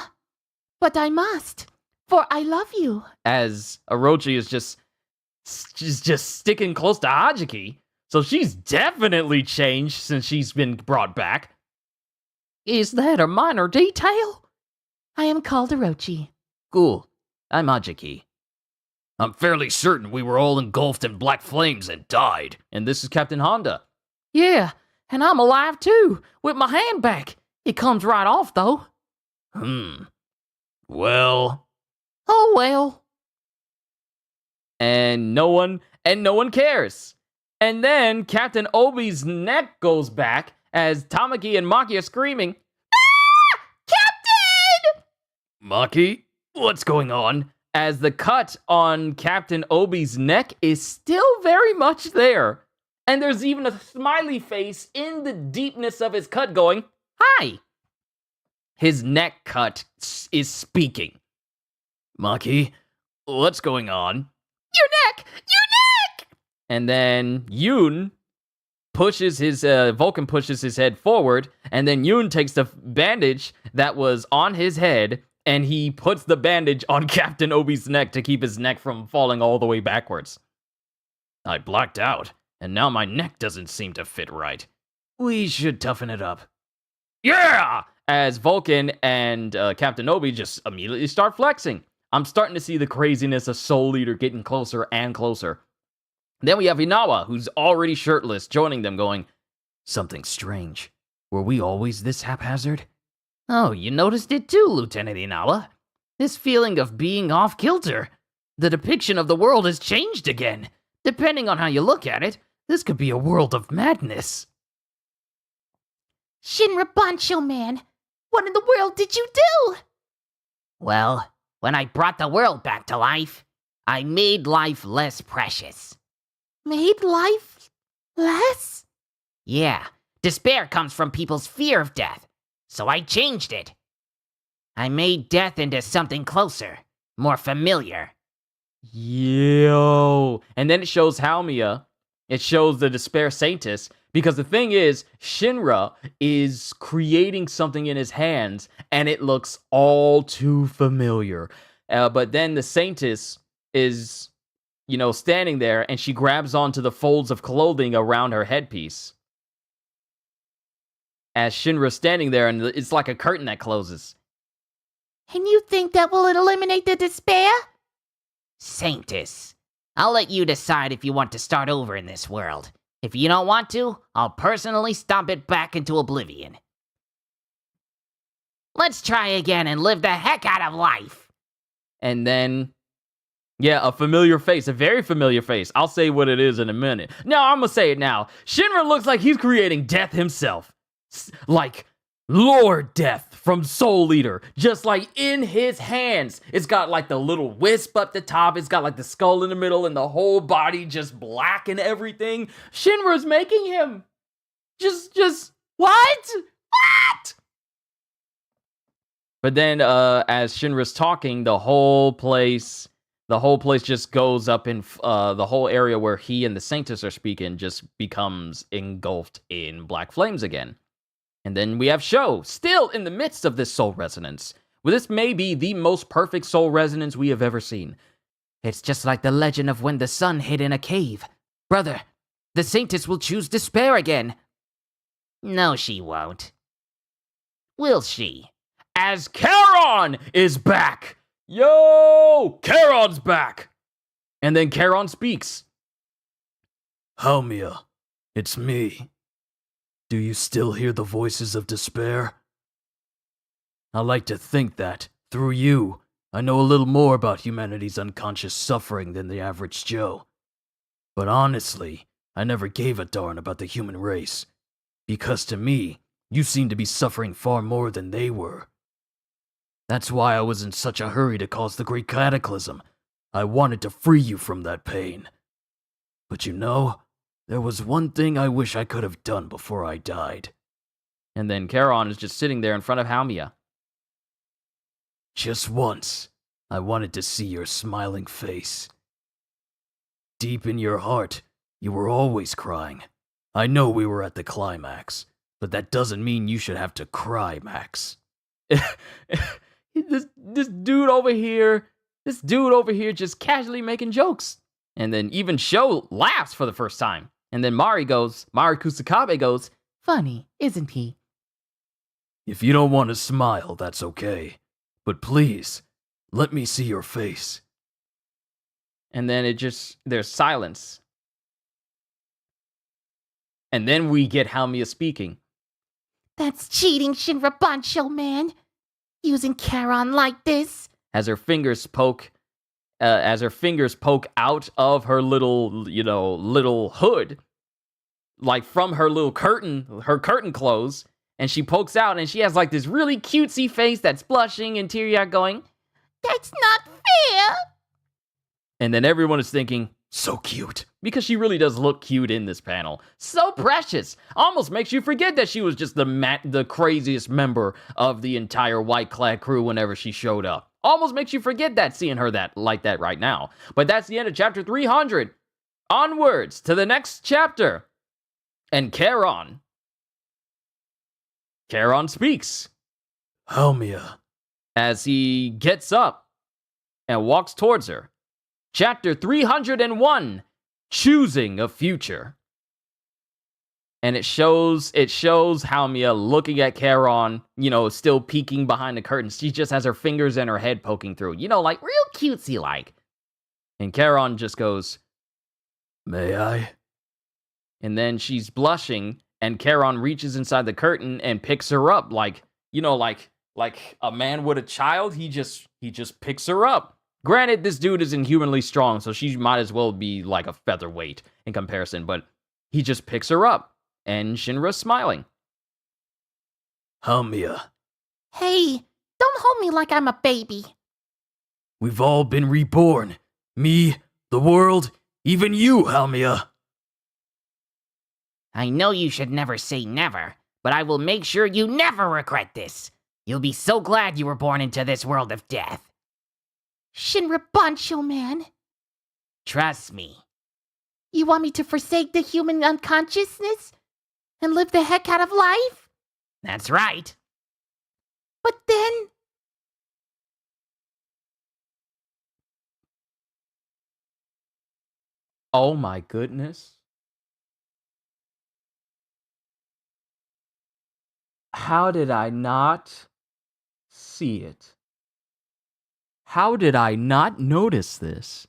But I must, for I love you. As Orochi is just sticking close to Hajiki, so she's definitely changed since she's been brought back. Is that a minor detail? I am called Orochi. Cool. I'm Hajiki. I'm fairly certain we were all engulfed in black flames and died. And this is Captain Honda. Yeah, and I'm alive too, with my hand back. It comes right off, though. Well. Oh, well. And no one cares. And then Captain Obi's neck goes back as Tamaki and Maki are screaming, "Ah! Captain!" Maki, what's going on? As the cut on Captain Obi's neck is still very much there. And there's even a smiley face in the deepness of his cut going, "Hi." His neck cut is speaking. "Maki, what's going on?" Your neck! Your neck! And then Vulcan pushes his head forward, and then Yoon takes the bandage that was on his head, and he puts the bandage on Captain Obi's neck to keep his neck from falling all the way backwards. "I blacked out, and now my neck doesn't seem to fit right. We should toughen it up." "Yeah!" As Vulcan and Captain Obi just immediately start flexing. I'm starting to see the craziness of Soul Eater getting closer and closer. Then we have Inawa, who's already shirtless, joining them going, "Something strange. Were we always this haphazard?" "Oh, you noticed it too, Lieutenant Inawa. This feeling of being off kilter. The depiction of the world has changed again. Depending on how you look at it, this could be a world of madness." Shinra Bancho Man, what in the world did you do? Well, when I brought the world back to life, I made life less precious. Made life less? Yeah, despair comes from people's fear of death, so I changed it. I made death into something closer, more familiar. Yo. And then it shows Haumia. It shows the Despair Saintess. Because the thing is, Shinra is creating something in his hands, and it looks all too familiar. But then the Saintess is, standing there, and she grabs onto the folds of clothing around her headpiece. As Shinra's standing there, and it's like a curtain that closes. And you think that will eliminate the despair? Saintess, I'll let you decide if you want to start over in this world. If you don't want to, I'll personally stomp it back into oblivion. Let's try again and live the heck out of life. And then, a familiar face, a very familiar face. I'll say what it is in a minute. No, I'm gonna say it now. Shinra looks like he's creating death himself. Like Lord Death from Soul Eater, just like in his hands. It's got like the little wisp up the top, it's got like the skull in the middle, and the whole body just black and everything. Shinra's making him. Just what? What? But then, as Shinra's talking, the whole place just goes up in the whole area where he and the Saintess are speaking just becomes engulfed in black flames again. And then we have Sho, still in the midst of this soul resonance. Well, this may be the most perfect soul resonance we have ever seen. It's just like the legend of when the sun hid in a cave. Brother, the Saintess will choose despair again. No, she won't. Will she? As Charon is back! Yo! Charon's back! And then Charon speaks. "Haumia, it's me. Do you still hear the voices of despair? I like to think that, through you, I know a little more about humanity's unconscious suffering than the average Joe. But honestly, I never gave a darn about the human race, because to me, you seem to be suffering far more than they were. That's why I was in such a hurry to cause the Great Cataclysm. I wanted to free you from that pain. But there was one thing I wish I could have done before I died." And then Charon is just sitting there in front of Haumia. "Just once, I wanted to see your smiling face. Deep in your heart, you were always crying. I know we were at the climax, but that doesn't mean you should have to cry, Max." This dude over here just casually making jokes. And then even Sho laughs for the first time. And then Mari Kusakabe goes, "Funny, isn't he?" "If you don't want to smile, that's okay. But please, let me see your face." And then there's silence. And then we get Haumia speaking. That's cheating, Shinra Bancho Man. Using Charon like this. As her fingers poke out of her little hood, like from her little curtain clothes, and she pokes out, and she has like this really cutesy face that's blushing and teary-eyed going, "That's not fair." And then everyone is thinking, So cute. Because she really does look cute in this panel. So precious. Almost makes you forget that she was just the craziest member of the entire White Clad crew whenever she showed up. Almost makes you forget that seeing her like that right now. But that's the end of chapter 300. Onwards to the next chapter. And Charon speaks Halmia. as he gets up and walks towards her. Chapter 301, Choosing a Future. And it shows Halmia looking at Charon, still peeking behind the curtains. She just has her fingers and her head poking through, like real cutesy like. And Charon just goes, May I? and then she's blushing, and Charon reaches inside the curtain and picks her up like a man would a child. He just picks her up. Granted, this dude is inhumanly strong, so she might as well be like a featherweight in comparison, but he just picks her up, and Shinra's smiling. Halmia. Hey, don't hold me like I'm a baby. We've all been reborn. Me, the world, even you, Halmia. I know you should never say never, but I will make sure you never regret this. You'll be so glad you were born into this world of death. Shinra Bancho, man. Trust me. You want me to forsake the human unconsciousness and live the heck out of life? That's right. But then... Oh my goodness. How did I not see it? How did I not notice this?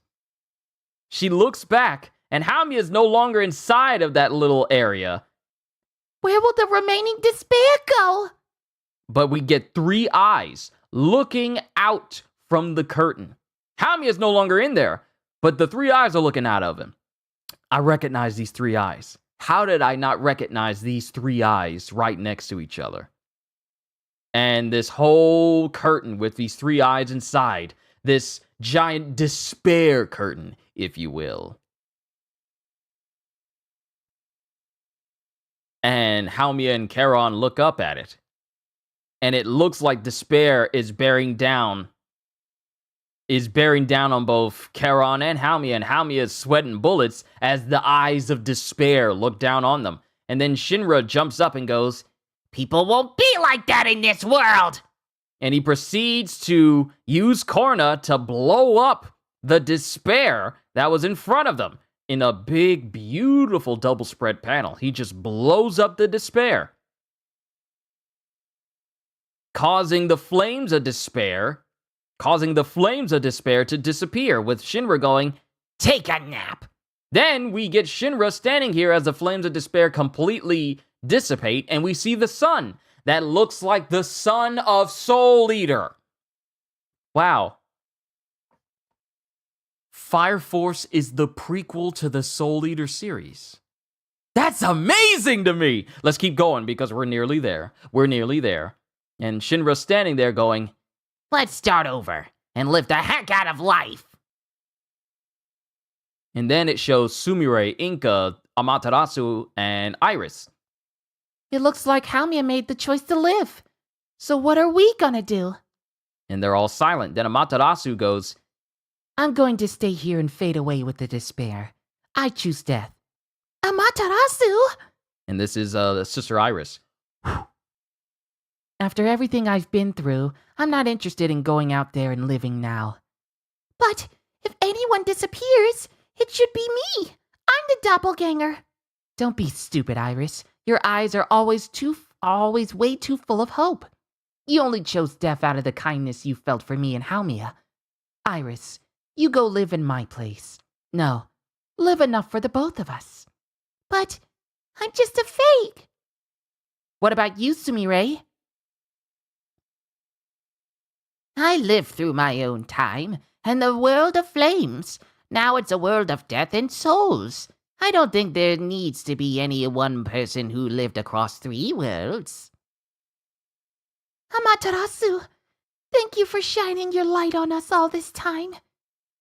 She looks back, and Halmia is no longer inside of that little area. Where will the remaining despair go? But we get 3 eyes looking out from the curtain. Halmia is no longer in there, but the 3 eyes are looking out of him. I recognize these 3 eyes. How did I not recognize these 3 eyes right next to each other? And this whole curtain with these 3 eyes inside, this giant despair curtain, if you will. And Halmia and Charon look up at it. And it looks like despair is bearing down on both Charon and Halmia is sweating bullets as the eyes of despair look down on them. And then Shinra jumps up and goes, People won't be like that in this world! and he proceeds to use Korna to blow up the despair that was in front of them in a big, beautiful double spread panel. He just blows up the despair, causing the flames of despair to disappear, with Shinra going, Take a nap! Then we get Shinra standing here as the flames of despair completely dissipate, and we see the sun that looks like the son of Soul Eater. Wow. Fire Force is the prequel to the Soul Eater series. That's amazing to me! Let's keep going because we're nearly there. And Shinra's standing there going, Let's start over and live the heck out of life! and then it shows Sumire, Inka, Amaterasu, and Iris. It looks like Halmia made the choice to live. So what are we gonna do? And they're all silent. Then Amaterasu goes, I'm going to stay here and fade away with the despair. I choose death. Amaterasu! and this is Sister Iris. After everything I've been through, I'm not interested in going out there and living now. But if anyone disappears, it should be me. I'm the doppelganger. Don't be stupid, Iris. Your eyes are always way too full of hope. You only chose death out of the kindness you felt for me and Halmia. Iris, you go live in my place. No, live enough for the both of us. But I'm just a fake. What about you, Sumire? I lived through my own time, and the world of flames. Now it's a world of death and souls. I don't think there needs to be any one person who lived across 3 worlds. Amaterasu, thank you for shining your light on us all this time.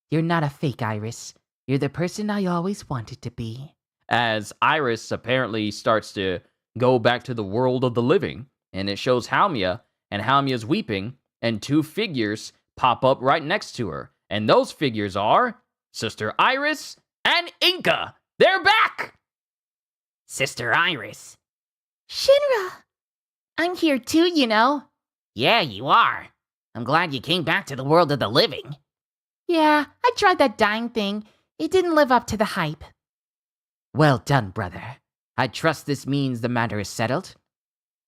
You're not a fake, Iris. You're the person I always wanted to be. As Iris apparently starts to go back to the world of the living, and it shows Halmia, and Halmia's weeping, and two figures pop up right next to her. And those figures are Sister Iris and Inca. They're back! Sister Iris. Shinra! I'm here too, you know. Yeah, you are. I'm glad you came back to the world of the living. Yeah, I tried that dying thing. It didn't live up to the hype. Well done, brother. I trust this means the matter is settled.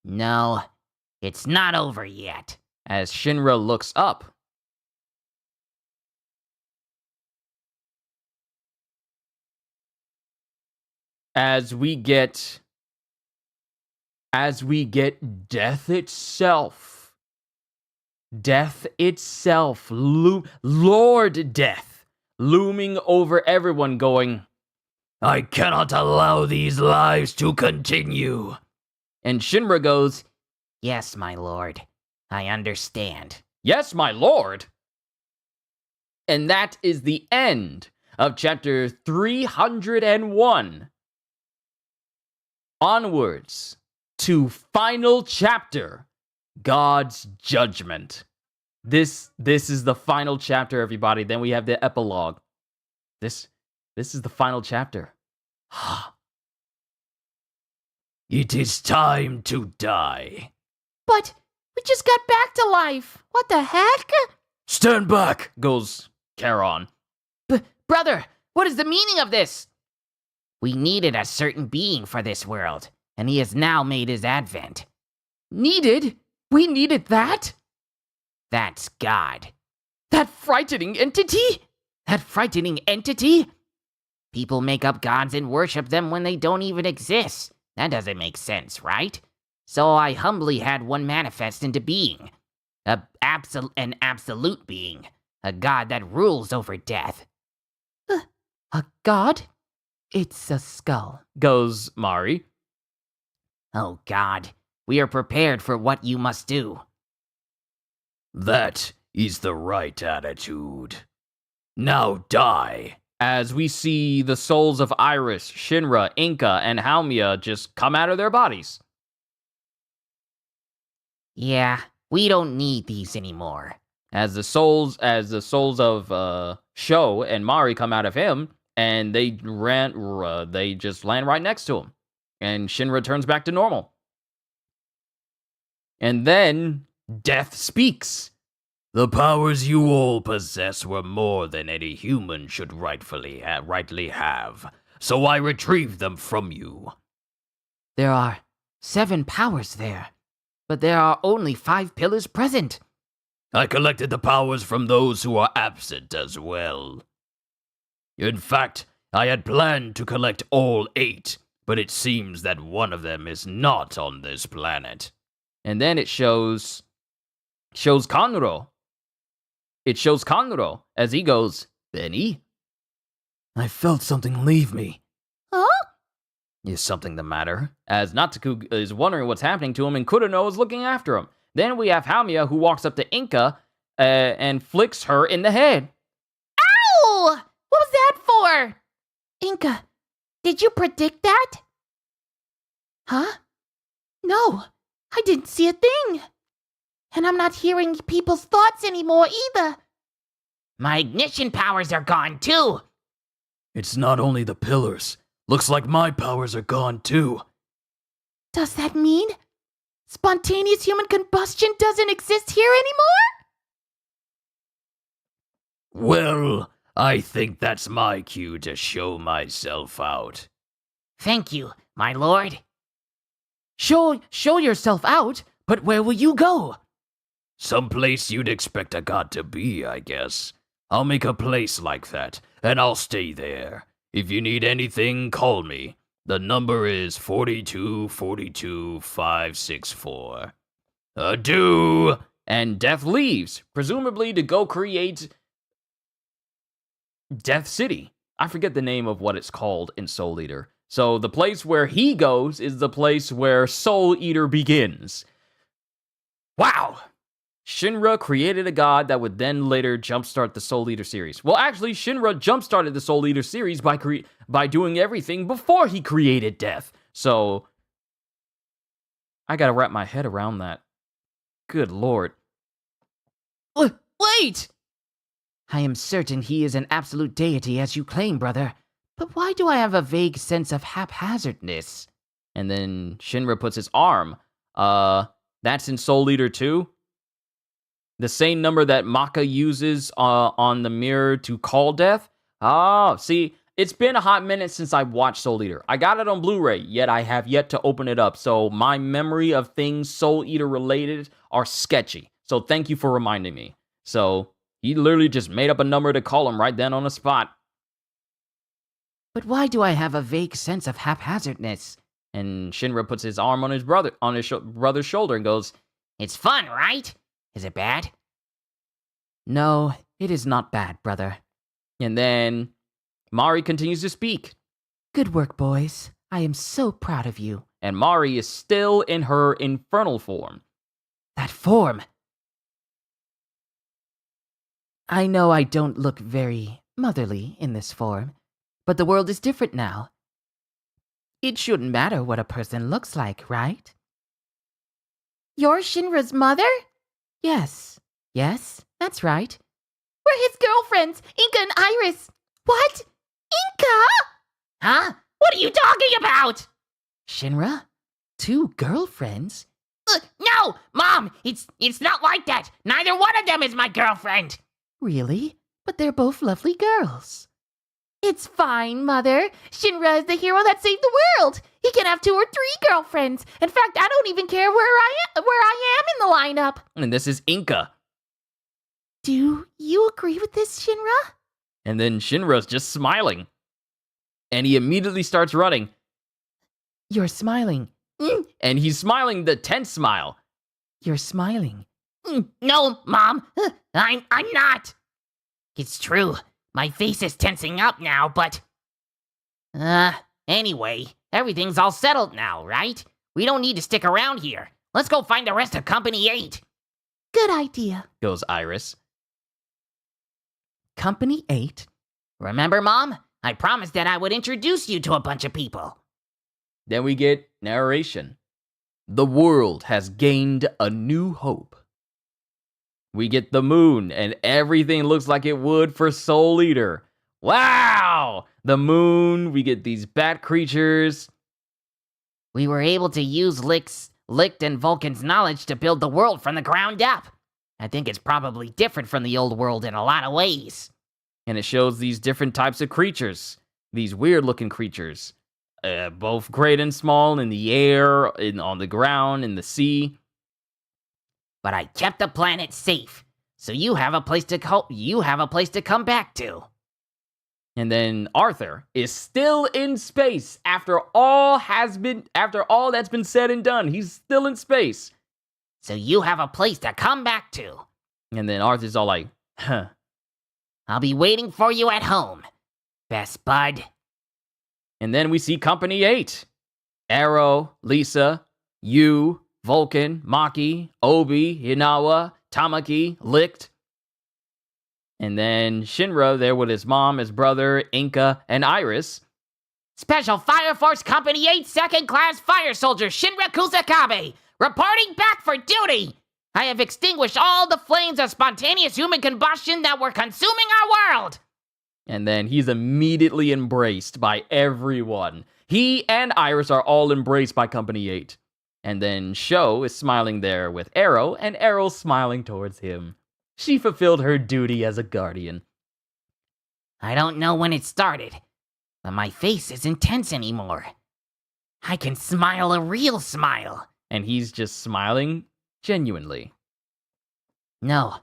No, it's not over yet. As Shinra looks up, as we get death itself. Death itself, Lord Death, looming over everyone going, I cannot allow these lives to continue. And Shinra goes, Yes, my lord. I understand. yes, my lord. And that is the end of chapter 301. Onwards to final chapter, God's Judgment. This is the final chapter, everybody. Then we have the epilogue. This is the final chapter. It is time to die. But we just got back to life. What the heck? Stand back! Goes Charon. Brother, what is the meaning of this? We needed a certain being for this world, and he has now made his advent. Needed? We needed that? That's God. That frightening entity? That frightening entity? People make up gods and worship them when they don't even exist. That doesn't make sense, right? So I humbly had one manifest into being. An absolute being. A god that rules over death. A god? It's a skull. Goes Mari. Oh God, we are prepared for what you must do. That is the right attitude. Now die. As we see the souls of Iris, Shinra, Inca, and Halmia just come out of their bodies. Yeah, we don't need these anymore. As the souls of Sho and Mari come out of him, and they just land right next to him. And Shinra turns back to normal. And then Death speaks. The powers you all possess were more than any human should rightly have, so I retrieved them from you. There are 7 powers there, but there are only 5 pillars present. I collected the powers from those who are absent as well. In fact, I had planned to collect all 8, but it seems that one of them is not on this planet. And then it shows Kanro. It shows Kanro as he goes, Benny? I felt something leave me. Huh? Is something the matter? As Natsuko is wondering what's happening to him, and Kurano is looking after him. Then we have Halmia, who walks up to Inca and flicks her in the head. Ow! What was that for? Inca, did you predict that? Huh? No, I didn't see a thing. And I'm not hearing people's thoughts anymore either. My ignition powers are gone too. It's not only the pillars. Looks like my powers are gone too. Does that mean spontaneous human combustion doesn't exist here anymore? Well, I think that's my cue to show myself out. Thank you, my lord. Show yourself out, but where will you go? Someplace you'd expect a god to be, I guess. I'll make a place like that, and I'll stay there. If you need anything, call me. The number is 4242564. Adieu! And Death leaves, presumably to go create Death City. I forget the name of what it's called in Soul Eater. So the place where he goes is the place where Soul Eater begins. Wow! Shinra created a god that would then later jumpstart the Soul Eater series. Well, actually, Shinra jumpstarted the Soul Eater series by doing everything before he created death. So, I gotta wrap my head around that. Good lord. Wait! I am certain he is an absolute deity as you claim, brother. But why do I have a vague sense of haphazardness? And then Shinra puts his arm. That's in Soul Eater 2. The same number that Maka uses on the mirror to call death. Oh, see, it's been a hot minute since I watched Soul Eater. I got it on Blu-ray, yet I have yet to open it up. So my memory of things Soul Eater related are sketchy. So thank you for reminding me. So he literally just made up a number to call him right then on the spot. But why do I have a vague sense of haphazardness? And Shinra puts his arm on his brother's shoulder and goes, It's fun, right? Is it bad? No, it is not bad, brother. And then Mari continues to speak. Good work, boys. I am so proud of you. And Mari is still in her infernal form. That form. I know I don't look very motherly in this form, but the world is different now. It shouldn't matter what a person looks like, right? You're Shinra's mother? Yes, that's right. We're his girlfriends, Inka and Iris. What? Inka? Huh? What are you talking about? Shinra? 2 girlfriends? No, Mom, it's not like that. Neither one of them is my girlfriend. Really? But they're both lovely girls. It's fine, Mother. Shinra is the hero that saved the world. He can have 2 or 3 girlfriends. In fact, I don't even care where I am in the lineup. And this is Inka. Do you agree with this, Shinra? And then Shinra's just smiling. And he immediately starts running. You're smiling. And he's smiling the tense smile. You're smiling. No, Mom, I'm not. It's true. My face is tensing up now, but... Anyway, everything's all settled now, right? We don't need to stick around here. Let's go find the rest of Company 8. Good idea, goes Iris. Company 8? Remember, Mom? I promised that I would introduce you to a bunch of people. Then we get narration. The world has gained a new hope. We get the moon, and everything looks like it would for Soul Eater. Wow! The moon, we get these bat creatures. We were able to use Licht and Vulcan's knowledge to build the world from the ground up. I think it's probably different from the old world in a lot of ways. And it shows these different types of creatures. These weird-looking creatures. Both great and small, in the air, on the ground, in the sea. But I kept the planet safe, so you have a place to come back to. And then Arthur is still in space after all that's been said and done. He's still in space. So you have a place to come back to. And then Arthur's all like, huh. I'll be waiting for you at home, best bud. And then we see Company 8. Arrow, Lisa, Yu, Vulcan, Maki, Obi, Hinawa, Tamaki, Licht. And then Shinra there with his mom, his brother, Inka, and Iris. Special Fire Force Company 8 Second Class Fire Soldier Shinra Kusakabe, reporting back for duty. I have extinguished all the flames of spontaneous human combustion that were consuming our world. And then he's immediately embraced by everyone. He and Iris are all embraced by Company 8. And then Sho is smiling there with Arrow, and Arrow's smiling towards him. She fulfilled her duty as a guardian. I don't know when it started, but my face isn't tense anymore. I can smile a real smile. And he's just smiling genuinely. No,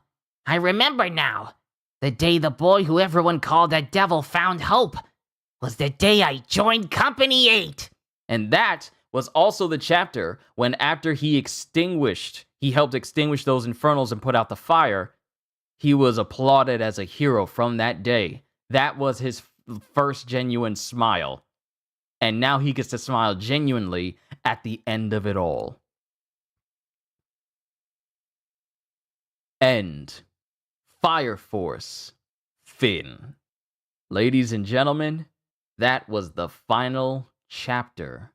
I remember now. The day the boy who everyone called the devil found hope was the day I joined Company 8. And that was also the chapter when after he helped extinguish those infernals and put out the fire, he was applauded as a hero from that day. That was his first genuine smile. And now he gets to smile genuinely at the end of it all. End. Fire Force. Finn. Ladies and gentlemen, that was the final chapter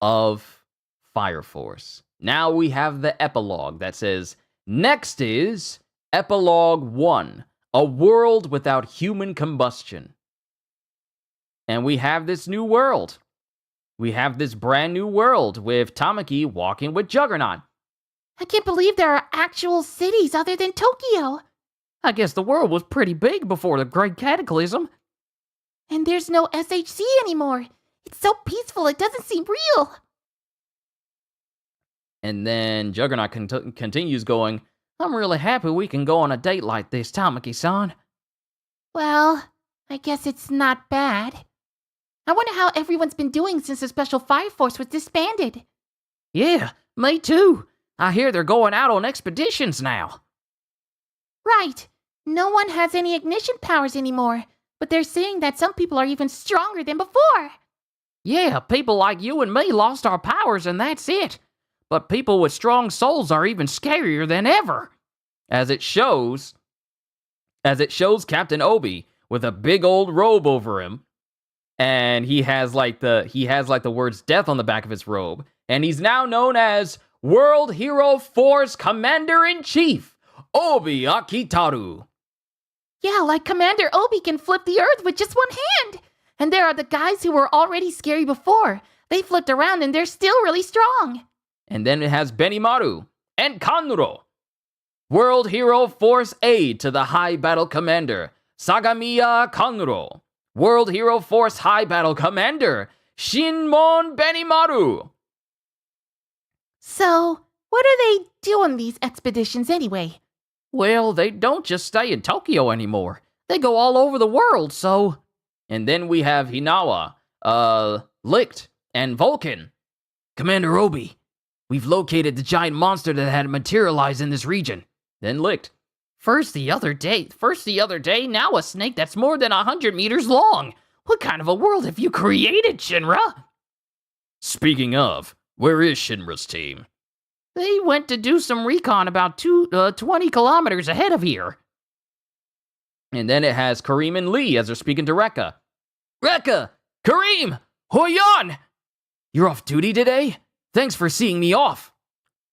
of Fire Force. Now we have the epilogue that says, next is Epilogue 1, A World Without Human Combustion. And we have this new world. We have this brand new world with Tamaki walking with Juggernaut. I can't believe there are actual cities other than Tokyo. I guess the world was pretty big before the Great Cataclysm. And there's no SHC anymore. It's so peaceful, it doesn't seem real. And then Juggernaut continues going, I'm really happy we can go on a date like this, Tamaki-san. Well, I guess it's not bad. I wonder how everyone's been doing since the Special Fire Force was disbanded. Yeah, me too. I hear they're going out on expeditions now. Right. No one has any ignition powers anymore, but they're saying that some people are even stronger than before. Yeah, people like you and me lost our powers and that's it. But people with strong souls are even scarier than ever. As it shows Captain Obi with a big old robe over him, and he has like the words death on the back of his robe, and he's now known as World Hero Force Commander-in-Chief, Obi Akitaru. Yeah, like Commander Obi can flip the earth with just one hand. And there are the guys who were already scary before. They flipped around and they're still really strong. And then it has Benimaru and Kanuro. World Hero Force Aid to the High Battle Commander, Sagamiya Kanuro. World Hero Force High Battle Commander, Shinmon Benimaru. So, what do they do on these expeditions anyway? Well, they don't just stay in Tokyo anymore. They go all over the world, so... And then we have Hinawa, Licht, and Vulcan. Commander Obi, we've located the giant monster that had materialized in this region. Then Licht. First the other day, now a snake that's more than 100 meters long. What kind of a world have you created, Shinra? Speaking of, where is Shinra's team? They went to do some recon about 20 kilometers ahead of here. And then it has Kareem and Lee as they're speaking to Rekka. Rekka! Kareem! Hoyon! You're off duty today? Thanks for seeing me off.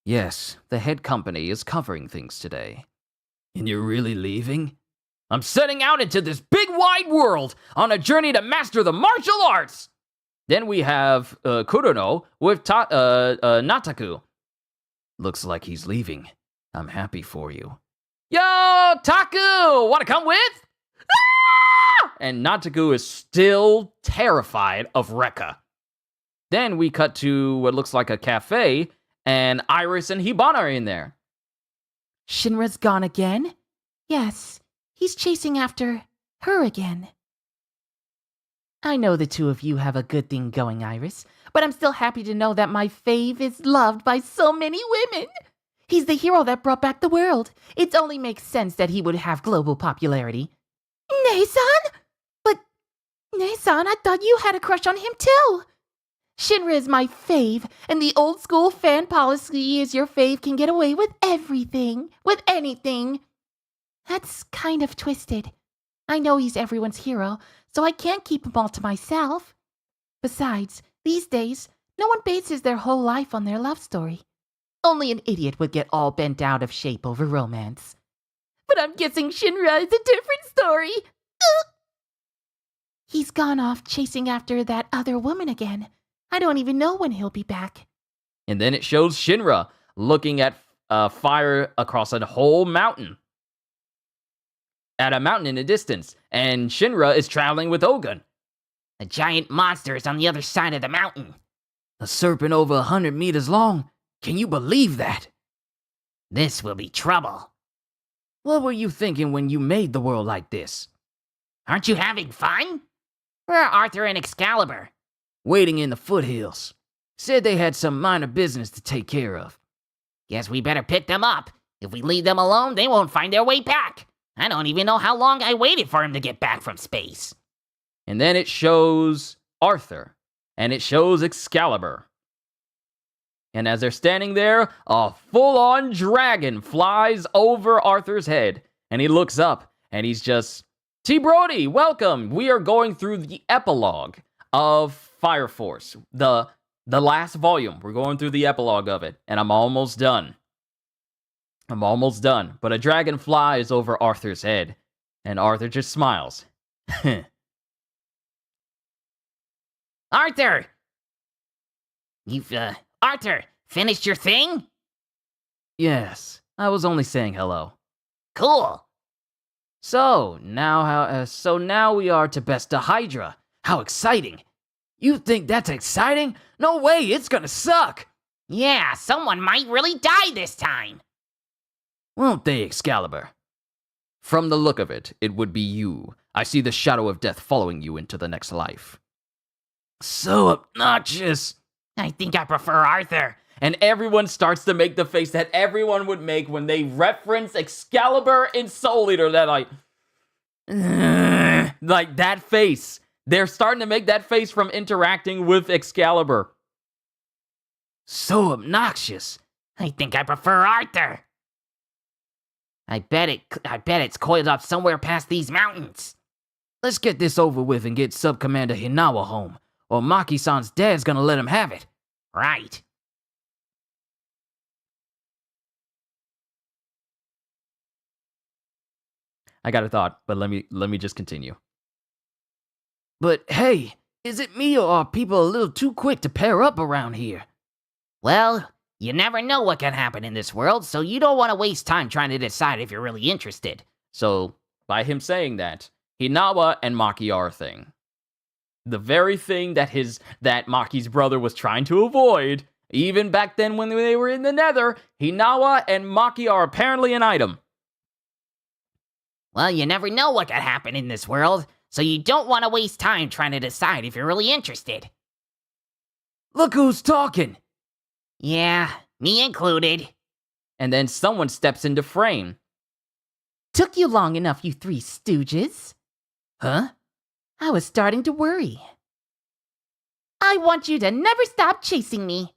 Yes, the head company is covering things today. And you're really leaving? I'm setting out into this big wide world on a journey to master the martial arts! Then we have Kurono with Nataku. Looks like he's leaving. I'm happy for you. Yo, Taku! Wanna come with? Ah! And Nataku is still terrified of Rekka. Then we cut to what looks like a cafe, and Iris and Hibana are in there. Shinra's gone again? Yes, he's chasing after her again. I know the two of you have a good thing going, Iris, but I'm still happy to know that my fave is loved by so many women. He's the hero that brought back the world. It only makes sense that he would have global popularity. Nei-san? But, Nei-san, I thought you had a crush on him too. Shinra is my fave, and the old school fan policy is your fave can get away with everything, with anything. That's kind of twisted. I know he's everyone's hero, so I can't keep him all to myself. Besides, these days, no one bases their whole life on their love story. Only an idiot would get all bent out of shape over romance. But I'm guessing Shinra is a different story. He's gone off chasing after that other woman again. I don't even know when he'll be back. And then it shows Shinra looking at fire across a whole mountain. At a mountain in the distance, and Shinra is traveling with Ogun. A giant monster is on the other side of the mountain. A serpent over 100 meters long. Can you believe that? This will be trouble. What were you thinking when you made the world like this? Aren't you having fun? Where are Arthur and Excalibur? Waiting in the foothills. Said they had some minor business to take care of. Guess we better pick them up. If we leave them alone, they won't find their way back. I don't even know how long I waited for him to get back from space. And then it shows Arthur. And it shows Excalibur. And as they're standing there, a full-on dragon flies over Arthur's head. And he looks up, and he's just, T. Brody, welcome! We are going through the epilogue of Fire Force, the last volume. We're going through the epilogue of it, and I'm almost done. But a dragon flies over Arthur's head, and Arthur just smiles. Arthur! Arthur, finished your thing? Yes, I was only saying hello. Cool. So now we are to Besta Hydra. How exciting! You think that's exciting? No way, it's gonna suck! Yeah, someone might really die this time. Won't they, Excalibur? From the look of it, it would be you. I see the shadow of death following you into the next life. So obnoxious! I think I prefer Arthur. And everyone starts to make the face that everyone would make when they reference Excalibur in Soul Eater. That like that face. They're starting to make that face from interacting with Excalibur. So obnoxious. I think I prefer Arthur. I bet it's coiled up somewhere past these mountains. Let's get this over with and get Sub-Commander Hinawa home, or Maki-san's dad's gonna let him have it. Right. I got a thought, but let me just continue. But hey, is it me or are people a little too quick to pair up around here? Well, you never know what can happen in this world, so you don't want to waste time trying to decide if you're really interested. So, by him saying that, Hinawa and Maki are a thing. The very thing that Maki's brother was trying to avoid, even back then when they were in the Nether, Hinawa and Maki are apparently an item. Well, you never know what can happen in this world, so you don't want to waste time trying to decide if you're really interested. Look who's talking! Yeah, me included. And then someone steps into frame. Took you long enough, you three stooges. Huh? I was starting to worry. I want you to never stop chasing me.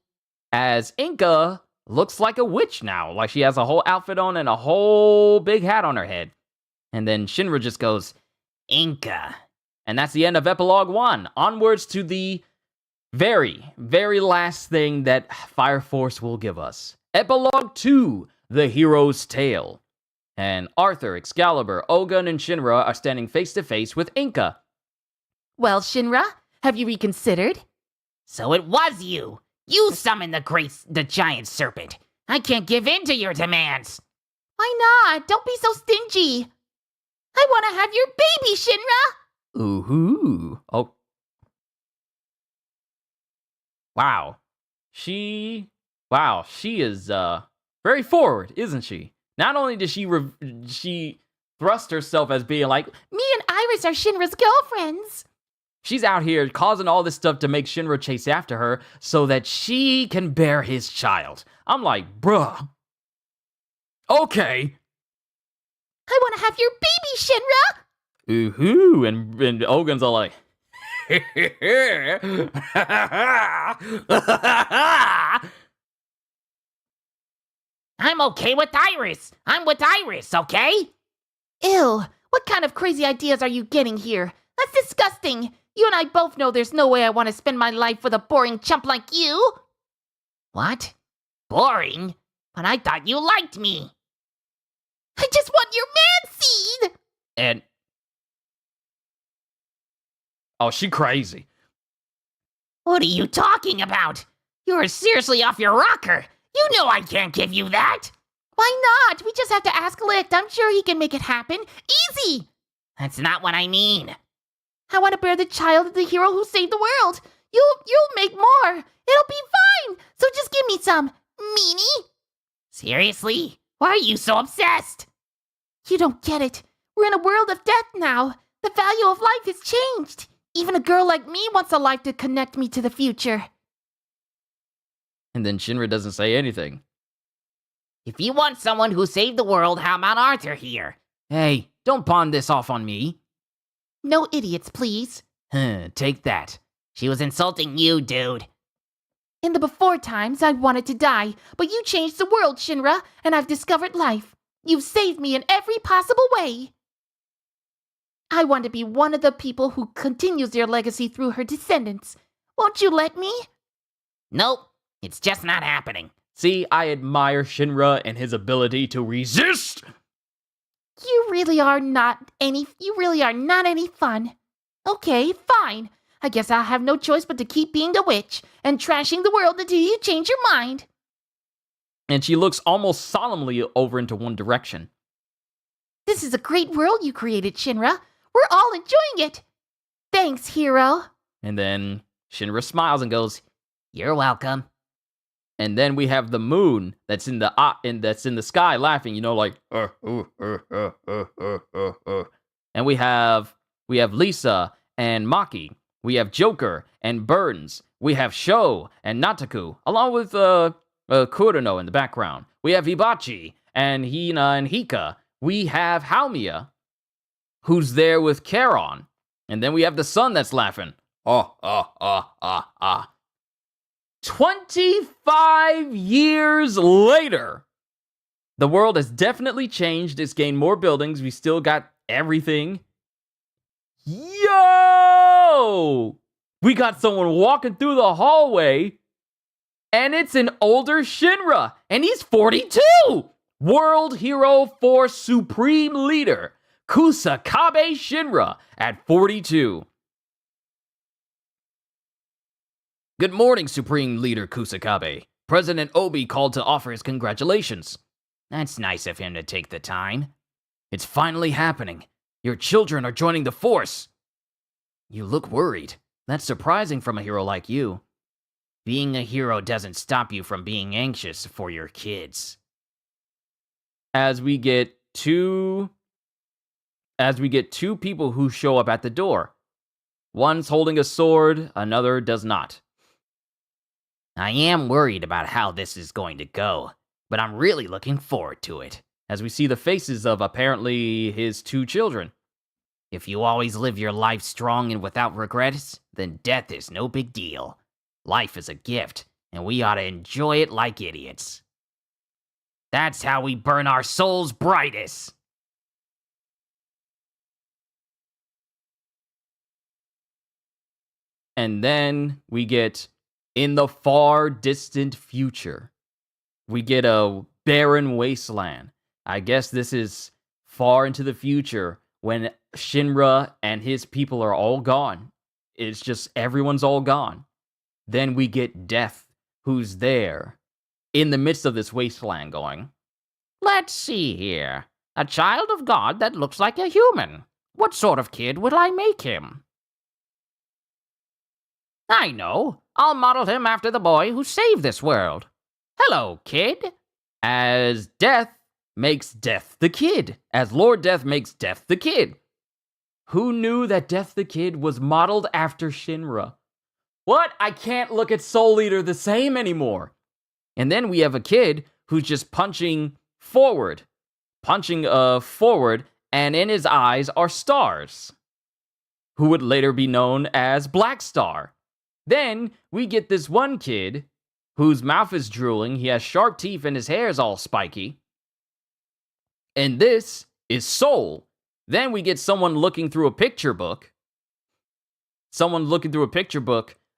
As Inca looks like a witch now, like she has a whole outfit on and a whole big hat on her head. And then Shinra just goes, Inca. And that's the end of Epilogue 1. Onwards to the very, very last thing that Fire Force will give us. Epilogue 2, The Hero's Tale. And Arthur, Excalibur, Ogun, and Shinra are standing face to face with Inca. Well, Shinra, have you reconsidered? So it was you. You summoned the giant serpent. I can't give in to your demands. Why not? Don't be so stingy. I want to have your baby, Shinra! Ooh-hoo. Oh. Wow. She is very forward, isn't she? Not only does she thrust herself as being like, me and Iris are Shinra's girlfriends. She's out here causing all this stuff to make Shinra chase after her so that she can bear his child. I'm like, bruh. Okay. I want to have your baby, Shinra! Ooh-hoo. And Ogun's all like, I'm okay with Iris. I'm with Iris, okay? Ew, what kind of crazy ideas are you getting here? That's disgusting. You and I both know there's no way I want to spend my life with a boring chump like you. What? Boring? But I thought you liked me. I just want your man seed! and oh, she crazy. What are you talking about? You're seriously off your rocker. You know I can't give you that. Why not? We just have to ask Licht. I'm sure he can make it happen. Easy! That's not what I mean. I want to bear the child of the hero who saved the world. You'll make more. It'll be fine. So just give me some, meanie. Seriously? Why are you so obsessed? You don't get it. We're in a world of death now. The value of life has changed. Even a girl like me wants a life to connect me to the future. And then Shinra doesn't say anything. If you want someone who saved the world, how about Arthur here? Hey, don't pawn this off on me. No idiots, please. Take that. She was insulting you, dude. In the before times, I wanted to die, but you changed the world, Shinra, and I've discovered life. You've saved me in every possible way. I want to be one of the people who continues your legacy through her descendants. Won't you let me? Nope, it's just not happening. See, I admire Shinra and his ability to resist. You really are not any fun. Okay, fine. I guess I'll have no choice but to keep being a witch and trashing the world until you change your mind. And she looks almost solemnly over into one direction. This is a great world you created, Shinra. We're all enjoying it. Thanks, hero. And then Shinra smiles and goes, You're welcome. and then we have the moon that's in the sky laughing, like and we have Lisa and Maki. We have Joker and Burns. We have Sho and Nataku, along with Kurano in the background. We have Hibachi and Hina and Hika. We have Haomiya, who's there with Charon. And then we have the sun that's laughing. 25 years later, the world has definitely changed. It's gained more buildings. We still got everything. Yo! We got someone walking through the hallway, and it's an older Shinra, and he's 42! World Hero Force Supreme Leader, Kusakabe Shinra, at 42. Good morning, Supreme Leader Kusakabe. President Obi called to offer his congratulations. That's nice of him to take the time. It's finally happening. Your children are joining the force. You look worried. That's surprising from a hero like you. Being a hero doesn't stop you from being anxious for your kids. As we get two people who show up at the door. One's holding a sword, another does not. I am worried about how this is going to go, but I'm really looking forward to it. As we see the faces of apparently his two children. If you always live your life strong and without regrets, then death is no big deal. Life is a gift, and we ought to enjoy it like idiots. That's how we burn our souls brightest. And then we get, in the far distant future, we get a barren wasteland. I guess this is far into the future when Shinra and his people are all gone. It's just everyone's all gone. Then we get Death, who's there in the midst of this wasteland going, Let's see here. A child of God that looks like a human. What sort of kid will I make him? I know. I'll model him after the boy who saved this world. Hello, kid. as Death makes Death the Kid, as Lord Death makes Death the Kid. Who knew that Death the Kid was modeled after Shinra? What? I can't look at Soul Eater the same anymore. And then we have a kid who's just punching forward, and in his eyes are stars, who would later be known as Black Star. Then we get this one kid whose mouth is drooling, he has sharp teeth, and his hair is all spiky. And this is Soul. Then we get someone looking through a picture book.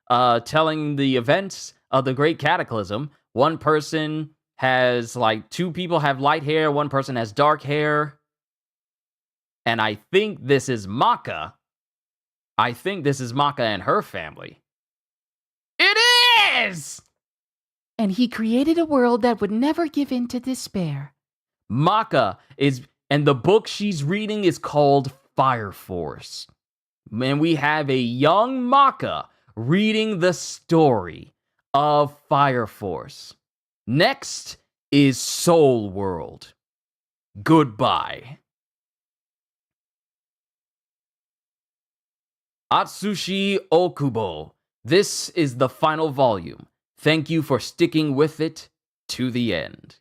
Telling the events of the Great Cataclysm. One person has, two people have light hair, one person has dark hair. And I think this is Maka. And her family. It is! And he created a world that would never give in to despair. Maka is, and the book she's reading is called Fire Force. And we have a young Maka reading the story of Fire Force. Next is Soul World. Goodbye. Atsushi Okubo. This is the final volume. Thank you for sticking with it to the end.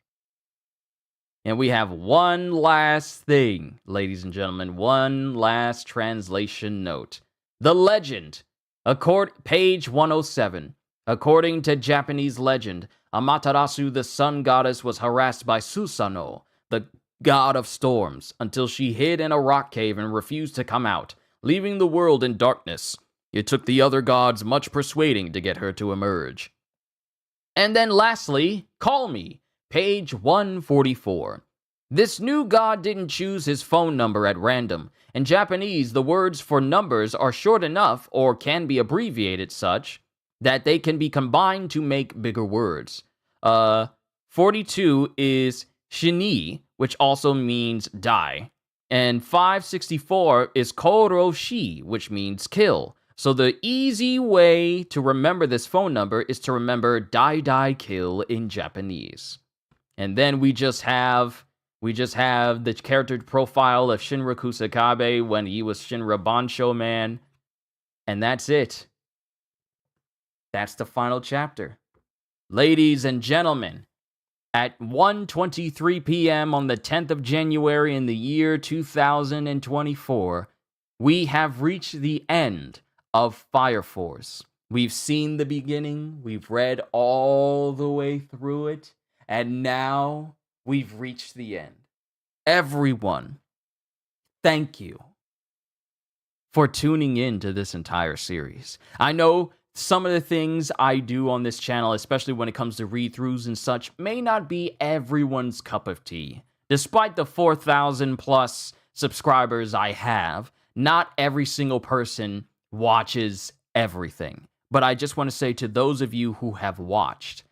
And we have one last thing, ladies and gentlemen, one last translation note. The legend, page 107. According to Japanese legend, Amaterasu, the sun goddess, was harassed by Susanoo, the god of storms, until she hid in a rock cave and refused to come out, leaving the world in darkness. It took the other gods much persuading to get her to emerge. And then lastly, Call Me, page 144. This new god didn't choose his phone number at random. In Japanese, the words for numbers are short enough, or can be abbreviated such, that they can be combined to make bigger words. 42 is shini, which also means die. And 564 is koroshi, which means kill. So the easy way to remember this phone number is to remember die die kill in Japanese. And then we just have the character profile of Shinra Kusakabe when he was Shinra Bansho Man. And that's it. That's the final chapter. Ladies and gentlemen, at 1:23 p.m. on the 10th of January in the year 2024, we have reached the end of Fire Force. We've seen the beginning, we've read all the way through it, and now we've reached the end. Everyone, thank you for tuning in to this entire series. I know some of the things I do on this channel, especially when it comes to read-throughs and such, may not be everyone's cup of tea. Despite the 4,000 plus subscribers I have, not every single person watches everything. But I just want to say to those of you who have watched,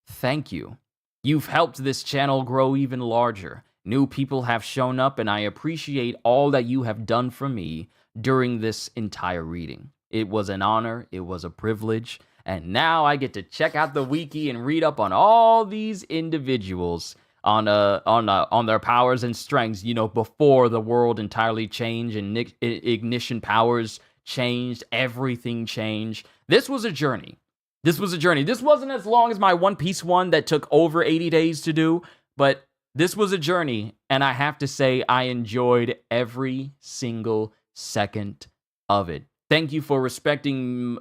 thank you. You've helped this channel grow even larger. New people have shown up, and I appreciate all that you have done for me during this entire reading. It was an honor, it was a privilege, and now I get to check out the wiki and read up on all these individuals on their powers and strengths, before the world entirely changed and ignition powers changed, everything changed. This was a journey. This wasn't as long as my One Piece one that took over 80 days to do, but this was a journey, and I have to say I enjoyed every single second of it. Thank you for respecting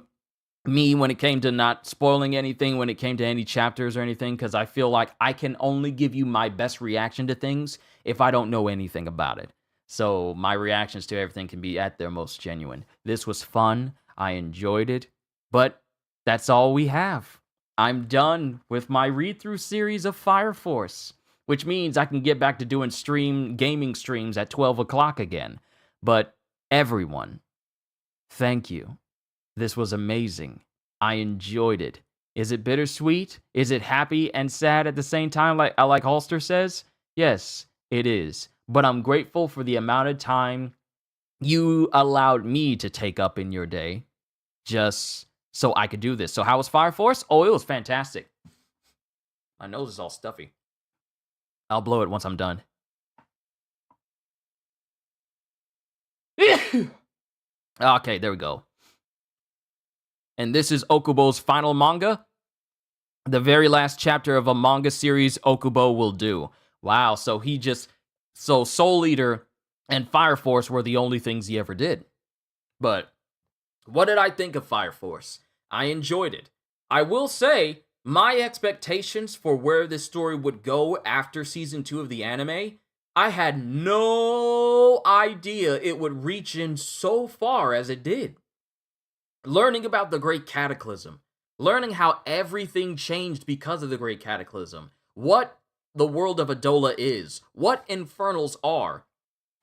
me when it came to not spoiling anything, when it came to any chapters or anything, because I feel like I can only give you my best reaction to things if I don't know anything about it. So my reactions to everything can be at their most genuine. This was fun. I enjoyed it. But that's all we have. I'm done with my read-through series of Fire Force, which means I can get back to doing gaming streams at 12 o'clock again. But everyone, thank you. This was amazing. I enjoyed it. Is it bittersweet? Is it happy and sad at the same time, like Holster says? Yes, it is. But I'm grateful for the amount of time you allowed me to take up in your day just so I could do this. So how was Fire Force? Oh, it was fantastic. My nose is all stuffy. I'll blow it once I'm done. Okay, there we go. And this is Okubo's final manga. The very last chapter of a manga series Okubo will do. Wow, so Soul Eater and Fire Force were the only things he ever did. But what did I think of Fire Force? I enjoyed it. I will say, my expectations for where this story would go after season 2 of the anime, I had no idea it would reach in so far as it did. Learning about the Great Cataclysm, learning how everything changed because of the Great Cataclysm, what the world of Adola is, what Infernals are,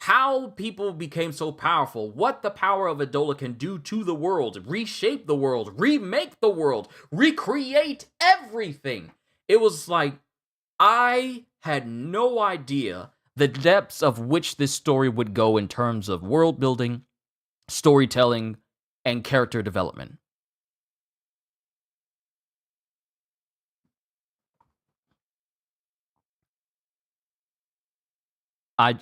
how people became so powerful, what the power of Adola can do to the world, reshape the world, remake the world, recreate everything. It was like, I had no idea the depths of which this story would go in terms of world building, storytelling, and character development. I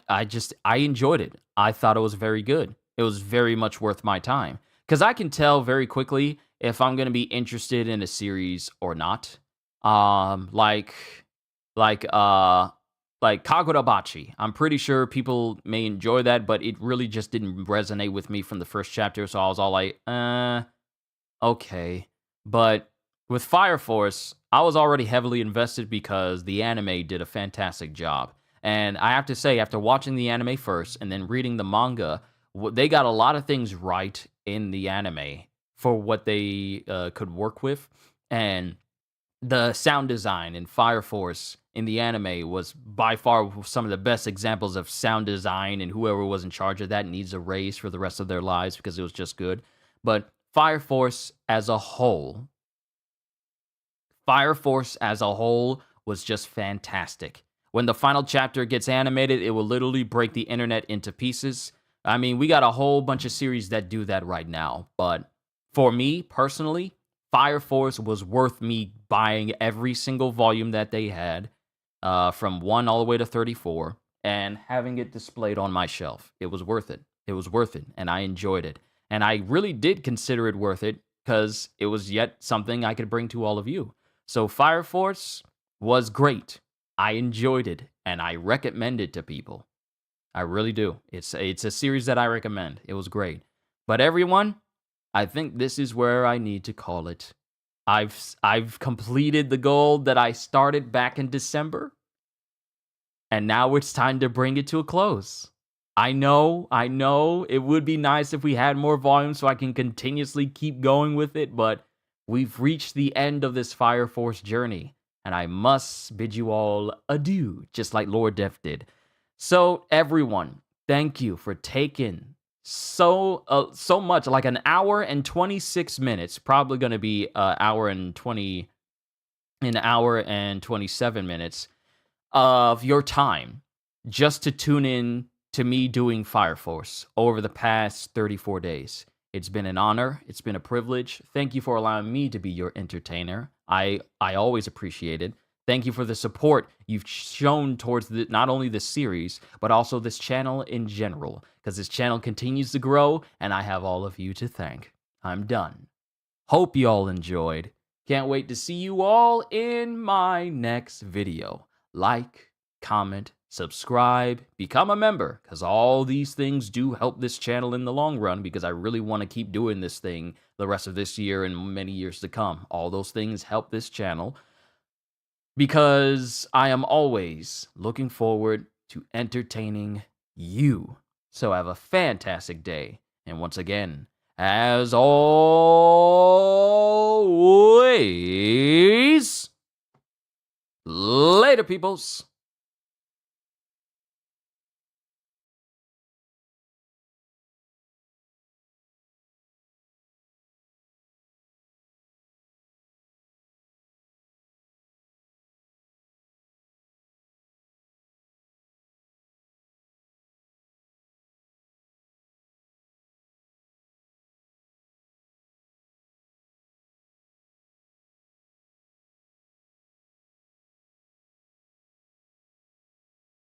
enjoyed it. I thought it was very good. It was very much worth my time. Because I can tell very quickly if I'm going to be interested in a series or not. Like Kagurabachi. I'm pretty sure people may enjoy that, but it really just didn't resonate with me from the first chapter, so I was all like, okay. But with Fire Force, I was already heavily invested because the anime did a fantastic job. And I have to say, after watching the anime first and then reading the manga, they got a lot of things right in the anime for what they could work with. And the sound design in Fire Force in the anime was by far some of the best examples of sound design, and whoever was in charge of that needs a raise for the rest of their lives because it was just good. But Fire Force as a whole was just fantastic. When the final chapter gets animated, it will literally break the internet into pieces. I mean, we got a whole bunch of series that do that right now, but for me personally, Fire Force was worth me buying every single volume that they had, from 1 all the way to 34, and having it displayed on my shelf. It was worth it. It was worth it, and I enjoyed it. And I really did consider it worth it because it was yet something I could bring to all of you. So Fire Force was great. I enjoyed it, and I recommend it to people. I really do. It's a series that I recommend. It was great. But everyone, I think this is where I need to call it. I've completed the goal that I started back in December, and now it's time to bring it to a close. I know, it would be nice if we had more volume so I can continuously keep going with it, but we've reached the end of this Fire Force journey, and I must bid you all adieu, just like Lord Death did. So, everyone, thank you for taking so much, like an hour and 26 minutes, probably going to be an hour and 27 minutes of your time just to tune in to me doing Fire Force over the past 34 days. It's been an honor. It's been a privilege. Thank you for allowing me to be your entertainer. I always appreciate it. Thank you for the support you've shown towards not only this series, but also this channel in general, because this channel continues to grow, and I have all of you to thank. I'm done. Hope you all enjoyed. Can't wait to see you all in my next video. Like, comment, subscribe, become a member, because all these things do help this channel in the long run, because I really want to keep doing this thing the rest of this year and many years to come. All those things help this channel, because I am always looking forward to entertaining you. So have a fantastic day. And once again, as always, later, peoples.